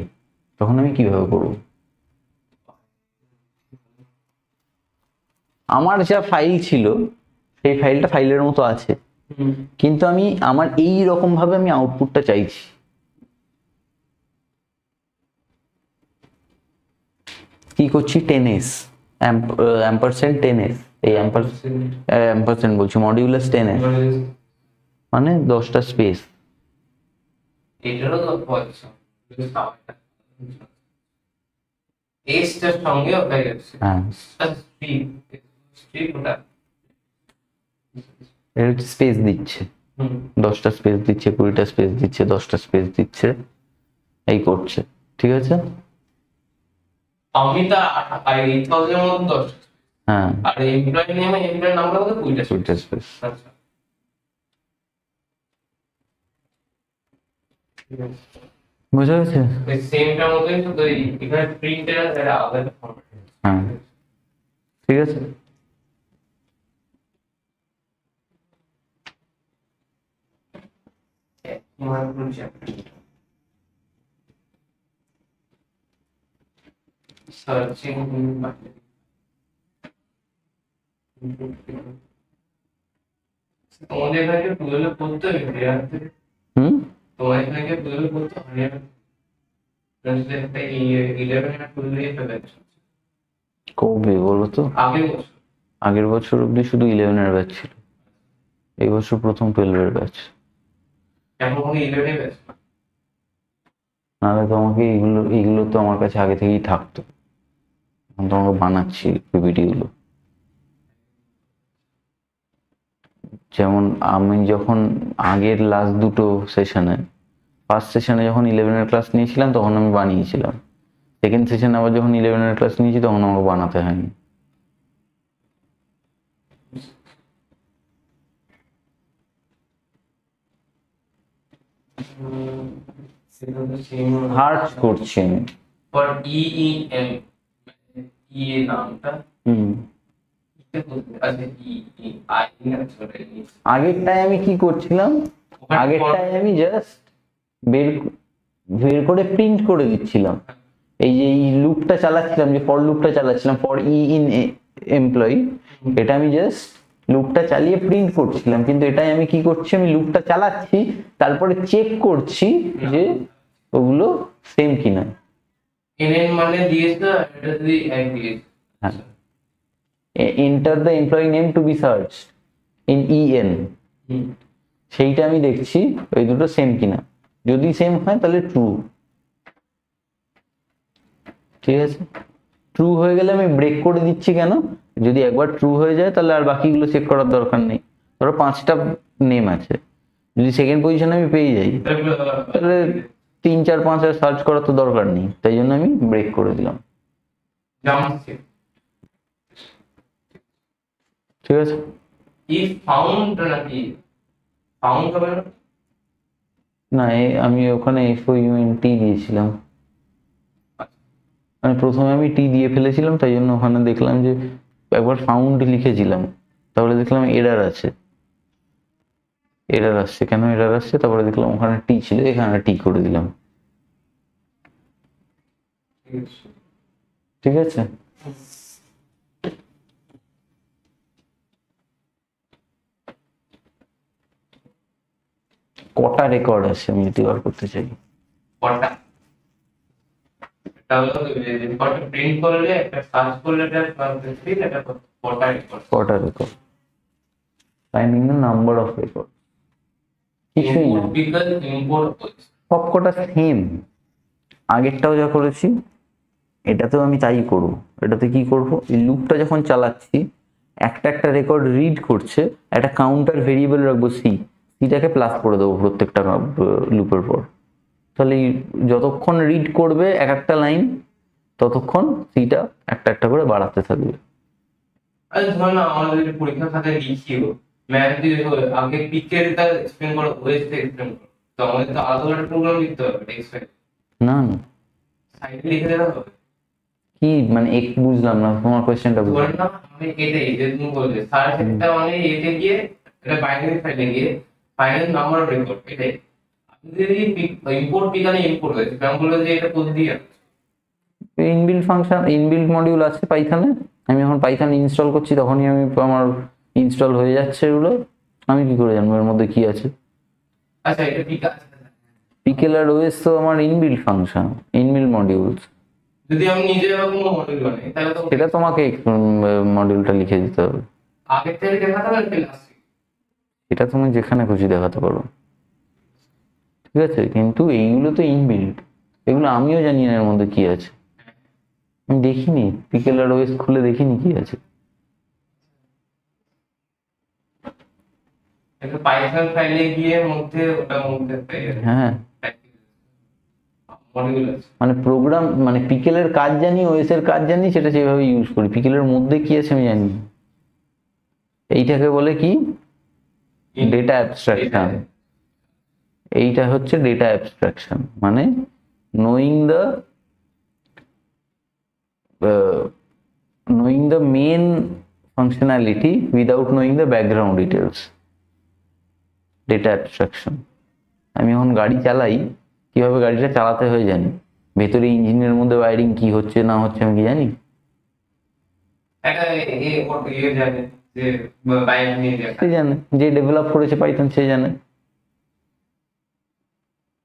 তখন আমি কিভাবে করব? আমার যা ফাইল ছিল সেই ফাইলটা ফাইলের মতো আছে, কিন্তু আমি আমার এই রকম ভাবে আমি আউটপুটটা চাইছি। কি করছি? 10s ampersand 10s, এই ampersand বলছি, মডিউলাস 10s, মানে 10টা স্পেস। এটারও তো পয়সা এসটার সঙ্গে ওটা গেছে, হ্যাঁ স্ট্রিপ ওটা এর স্পেস দিচ্ছে। হুম 10টা স্পেস দিচ্ছে, 20টা স্পেস দিচ্ছে, 10টা স্পেস দিচ্ছে, এই করছে। ঠিক আছে। আমি তো 8,000 এর মধ্যে 10, হ্যাঁ, আর এমপ্লয়ি নেমে এমপ্লয়ি নাম্বার কত 20টা। 20টা স্পেস। আচ্ছা ঠিক আছে। বুঝা গেছে? ওই সেমটার মতোই শুধু এখানে প্রিন্টের আছে আর আলাদা ফরম্যাট। হ্যাঁ, ঠিক আছে। সার্চিং তোমাদের এখানে টুয়েলভ পড়তে হরিয়ানা থেকে, হুম। তোমার এখানে টুয়েলভ পড়তে হরিয়ানা একটা 11 আর 12 ব্যাচ কবে বলো তো? আগে বছর। আগের বছর অব্দি শুধু 11 এর ব্যাচ ছিল, এই বছর প্রথম 12 এর ব্যাচ। এখন কোনো 11 ব্যাচ নাহলে তো আমাকে এগুলো তো আমার কাছে আগে থেকেই থাকতো, এখন তো আমাকে বানাচ্ছি পিপিটি গুলো। যেমন আমি যখন আগের লাস্ট দুটো সেশনে, ফার্স্ট সেশনে যখন 11-এর ক্লাস নিয়েছিলাম তখন আমি বানিয়েছিলাম, সেকেন্ড সেশনে আবার যখন 11-এর ক্লাস নিয়েছি তখন আমাকে বানাতে হয়নি। সেটা তো সেম হার্ড করছি আমি। ফর ইইএম ই এর নামটা হুম। আচ্ছা ই ই আই না সরি আগেরটায় আমি কি করছিলাম, আগেরটায় আমি জাস্ট বের বের করে প্রিন্ট করে দিচ্ছিলাম। এই যে এই লুপটা চালাচ্ছিলাম, যে ফর লুপটা চালাচ্ছিলাম ফর ই ইন এমপ্লয়ি, এটা আমি জাস্ট লুপটা চালিয়ে প্রিন্ট করছিলাম। কিন্তু এটাই আমি কি করছি, আমি লুপটা চালাচ্ছি, তারপরে চেক করছি যে ওগুলো সেম কিনা। এনএন মানে দিয়েছে এটা যদি এক দিয়েছে। হ্যাঁ, enter the employee name to be search in EN, সেইটা আমি দেখছি ওই দুটো সেম কিনা। যদি সেম হয় তাহলে ট্রু। ঠিক আছে, ট্রু হয়ে গেলে আমি ব্রেক করে দিচ্ছি। কেন? যদি একবার ট্রু হয়ে যায় তাহলে আর বাকিগুলো চেক করার দরকার নেই। ধরো 5টা নেম আছে, যদি সেকেন্ড পজিশনে আমি পেয়ে যাই তাহলে 3 4 5 আর সার্চ করার তো দরকার নেই, তাই জন্য আমি ব্রেক করে দিলাম। ঠিক আছে। ইফ ফাউন্ড নাকি ফাউন্ড হবে না? না, আমি ওখানে FOUNT দিয়েছিলাম। আমি প্রথমে আমি টি দিয়ে ফেলেছিলাম, তাই জন্য ওখানে দেখলাম যে একবার ফাউন্ড লিখেছিলাম, তারপরে দেখলাম এরার আছে, এরার আসছে। কেন এরার আসছে? তারপরে দেখলাম ওখানে টি ছিল, এখানে টি করে দিলাম। ঠিক আছে। কটা রেকর্ড আছে আমি যদি বার করতে চাই? কটা এটা হলো রেকর্ড প্রিন্ট করলে একটা সার্চ করলে এটা ঠিক এটা কটা রেকর্ড কটা record? Finding the number of record. কিছুই না, বিকজ ইম্পোর্ট সব কটা সেম। আগেরটাও যা করেছি এটাতেও আমি তাই করব। এটাতে কি করব, এই লুপটা যখন চালাচ্ছি একটা একটা রেকর্ড রিড করছে, একটা কাউন্টার ভেরিয়েবল রাখবো সিটাকে প্লাস করে দেবো প্রত্যেকটা লুপের পর। তাহলে যতক্ষণ রিড করবে এক একটা লাইন ততক্ষণ সিটা একটা একটা করে বাড়াতে থাকবে। আরে ধর না আমাদের পরীক্ষা খাতায় লিখিও ম্যাথ দিয়ে আগে পিকের টা এক্সপ্লেন করো ওয়েস্ট এক্সপ্লেন করো, তো আমাদের তো আলাদা একটা প্রোগ্রাম লিখতে হবে টেক্সট ফাইল না না, সাইডে লিখে দিলে হবে। কি মানে এক বুঝলাম না তোমার কোয়েশ্চেনটা। ধর বুঝলাম না আমি এটাই যে তুমি বললে সার্চ একটা মানে এতে গিয়ে এটা বাইনারি ফাইলে গিয়ে ফাইনাল নাম্বার অফ রেকর্ড এটাই। আপনি যদি ইম্পোর্ট পিকানে ইম্পোর্ট হয়েছে কারণ বললো যে এটা কোড দিয়ে ইনবিল্ড ফাংশন, ইনবিল্ড মডিউল আছে পাইথনে। আমি যখন পাইথন ইনস্টল করছি তখনই আমার ইনস্টল হয়ে যাচ্ছে এগুলো। আমি কি করে জানবো এর মধ্যে কি আছে? আচ্ছা এটা পিকা পিকেল আর ওএস তো আমার ইনবিল্ড ফাংশন, ইনবিল্ড মডিউলস। যদি আমি নিজে কোনো মডিউল বানাই তাহলে তো সেটা তোমাকে মডিউলটা লিখে দিতে হবে। আগে থেকে দেখাতে হবে ক্লাস এটা তুমি যেখানে খুশি দেখাতে পারো। ঠিক আছে, কিন্তু এইগুলো তো ইনবিল্ড, এগুলো আমিও জানি না এর মধ্যে কি আছে। আমি দেখিনি, পিকেল আর ওএস খুলে দেখিনি কি আছে। একটা পাইথন ফাইলে গিয়ে মধ্যে ওটার মধ্যে হ্যাঁ মডিউল আছে। মানে প্রোগ্রাম মানে পিকেলের কাজ জানি, ওএস এর কাজ জানি, সেটা সেভাবে ইউজ করি। পিকেলের মধ্যে কি আছে আমি জানি না। এইটাকে বলে কি? Data abstraction. এইটা হচ্ছে ডেটা অ্যাবস্ট্রাকশন, মানে knowing the main functionality without knowing the background details. Data abstraction. আমি এখন গাড়ি চালাই, কিভাবে গাড়িটা চালাতে হয় জানি, ভেতরে ইঞ্জিনের মধ্যে ওয়্যারিং কি হচ্ছে না হচ্ছে আমি কি জানি? একটা ইয়ে জানে যে বাইক নিয়ে যায়, সে জানে, যে ডেভেলপ করেছে পাইথন সে জানে।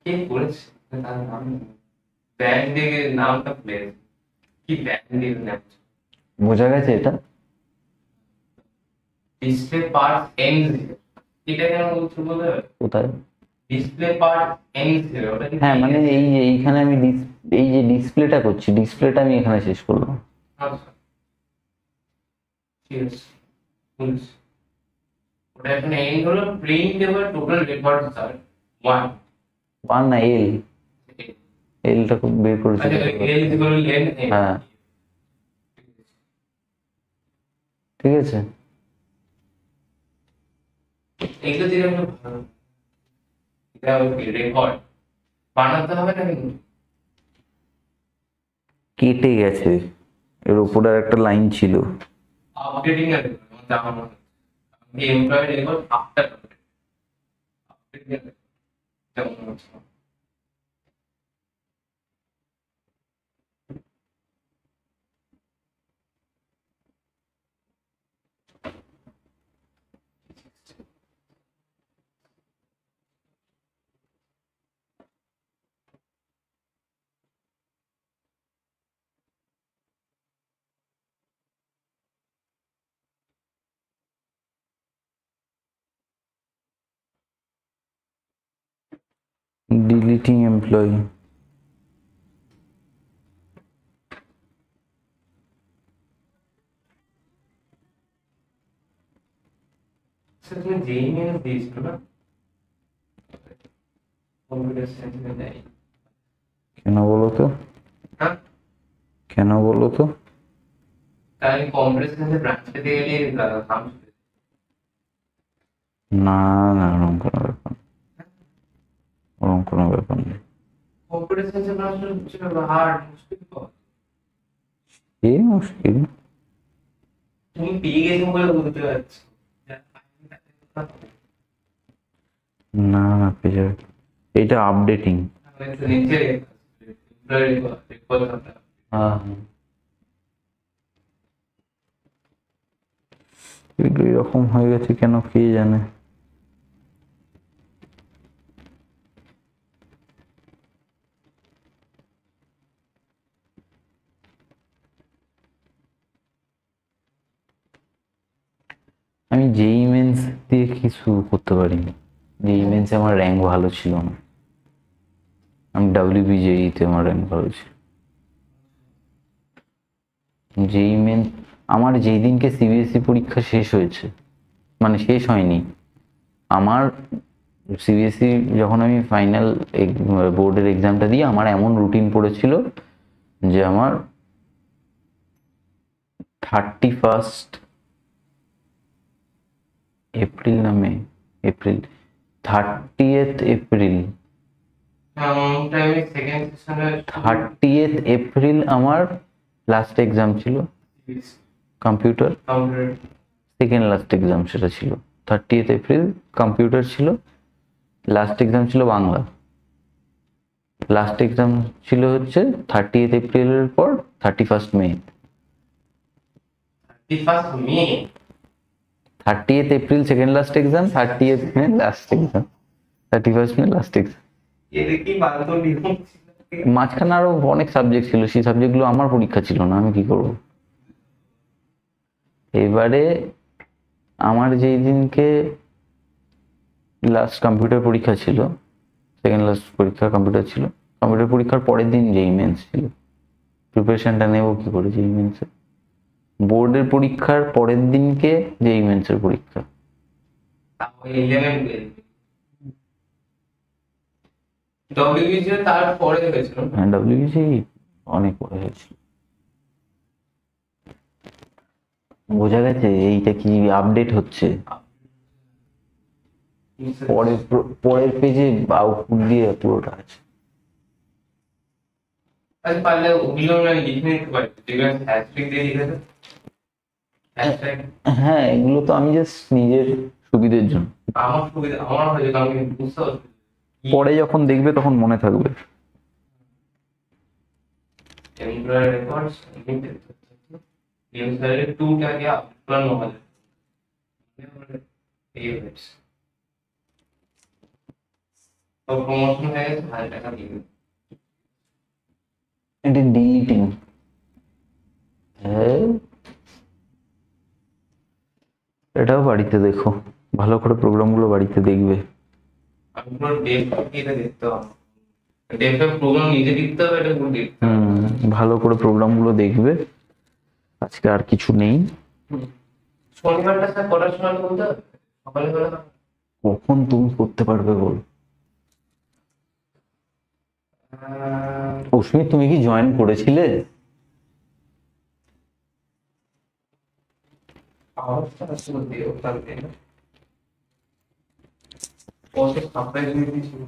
কে করেছে তার নাম, ব্র্যান্ডের নামটা ভুলে গেছি। কি ব্র্যান্ডের নাম? বোঝা গেছে এটা? ডিসপ্লে পার্টস এন্ড, এটা কেন বলছো বলে? কোথায়? ডিসপ্লে পার্ট এন্ড, ওটা কি? হ্যাঁ মানে এই যে এইখানে আমি এই যে ডিসপ্লেটা করছি, ডিসপ্লেটা আমি এখানে শেষ করলাম। আচ্ছা ঠিক আছে, বুঝছি। ওটা এখানে এন্ড হলো প্রিন্ট এবার টোটাল রেকর্ড স্যার 1। ওয়ান না এল, এলটা খুব বের করেছি। আচ্ছা এল ইজ ইকুয়াল টু লেন। হ্যাঁ ঠিক আছে। এইগুলো দিলে আমরা ভালো, এটা রেকর্ড বানাতে হবে না কিন্তু। কেটে গেছে, এর উপরে আর একটা লাইন ছিল। আপডেটিং এর মধ্যে আমার কি এমপ্লয়ি রেকর্ড আফটার আপডেটিং এর যেমন হচ্ছে। Deleting employee. স্যার তুমি যেই মেয়ে দিয়েছিল না কম্পিউটার সায়েন্সে দেয়, কেন বলো তো? হ্যাঁ কেন বলো তো? তাই কম্পিউটার সায়েন্সে ব্রাঞ্চ পেতে গেলে কাম না না, ওরকম কোনো ব্যাপার, ওরকম কোনো ব্যাপার নেই। কম্পিউটার সায়েন্সে ব্রাঞ্চ হচ্ছে হার্ড মুশকিল পাওয়া। এই মুশকিল? তুমি পেয়ে গেছো বলে বুঝতে পারছো। না না, পেয়ে যাবে। এটা আপডেটিং। নিচে রেকর্ড হ্যাঁ এগুলো এরকম হয়ে গেছে কেন কে জানে। আমি জেই মেন্স দিয়ে কিছু করতে পারিনি। জেই মেন্সে আমার র্যাঙ্ক ভালো ছিল না। আমি WBJEE তে আমার র্যাঙ্ক ভালো ছিল। জেই মেন্স আমার যেই দিনকে সিবিএসই পরীক্ষা শেষ হয়েছে, মানে শেষ হয়নি, আমার সিবিএসই যখন আমি ফাইনাল বোর্ডের এক্সামটা দিই, আমার এমন রুটিন পড়েছিল যে আমার 31 এপ্রিল না May, April 30th April, 30th April আমার লাস্ট এক্সাম ছিল কম্পিউটার, সেকেন্ড লাস্ট এক্সাম সেটা ছিল। 30th এপ্রিল কম্পিউটার ছিল, লাস্ট এক্সাম ছিল বাংলা। লাস্ট এক্সাম ছিল হচ্ছে 30th এপ্রিলের পর 31st মে। 30th April second last exam, 30th মে লাস্ট এক্সাম, 31st মে লাস্ট এক্সাম। মাঝখানে আরো অনেক সাবজেক্ট ছিল, সেই সাবজেক্টগুলো আমার পরীক্ষা ছিল না, আমি কি করব। এবারে আমার যেই দিনকে লাস্ট কম্পিউটার পরীক্ষা ছিল, সেকেন্ড লাস্ট পরীক্ষা কম্পিউটার ছিল, কম্পিউটার পরীক্ষার পরের দিন জেই মেন্স ছিল। প্রিপারেশনটা নেব কি করে জেই মেন্সের? বোর্ডের পরীক্ষার পরের দিনকে জেই মেন্সের পরীক্ষা, তারপরে 11 ডব্লিউবিসি তারপরে হয়েছিল। হ্যাঁ ডব্লিউবিসি অনেক পরে হয়েছিল। বোঝা গেছে এইটা কি আপডেট হচ্ছে। পরের পেজে আউটপুট দিয়ে পুরোটা আছে। আজ পারলে ওগুলো না লিখে নিতে পারি, যেগুলো হ্যাশট্যাগ দিয়ে লিখেছে হ্যাশট্যাগ। হ্যাঁ এগুলো তো আমি জাস্ট নিজের সুবিধের জন্য, আমার সুবিধা আমার হয়ে যেত, আমি বুঝতে পারছি পরে যখন দেখবে তখন মনে থাকবে। টেম্পোরারি রেকর্ডস ইউজারের 2টাকে আপলোড নলেজ এই ওয়েবস তো প্রমোশন হয়ে গেছে 1000 টাকা দিয়ে দেবে। এটা ডিলিটিং। হ্যাঁ এটাও বাড়িতে দেখো, ভালো করে প্রোগ্রামগুলো বাড়িতে দেখবে। আমি পুরো ডেভ এটা দেখতে হবে, ডেভের প্রোগ্রাম নিজে লিখতে হবে, এটা পুরো দেখতে হবে। ভালো করে প্রোগ্রামগুলো দেখবে। আজকে আর কিছু নেই। শনিবারটা স্যার কটার সময় বলতে হবে? সকালে হলে হবে? কখন তুমি করতে পারবে বল। অস্মিত তুমি কি জয়েন করেছিলে? আওয়াজটা আসলে দিয়ে ওটা দিয়ে না, ও তো সাপ্লাই দিয়ে দিয়েছিল।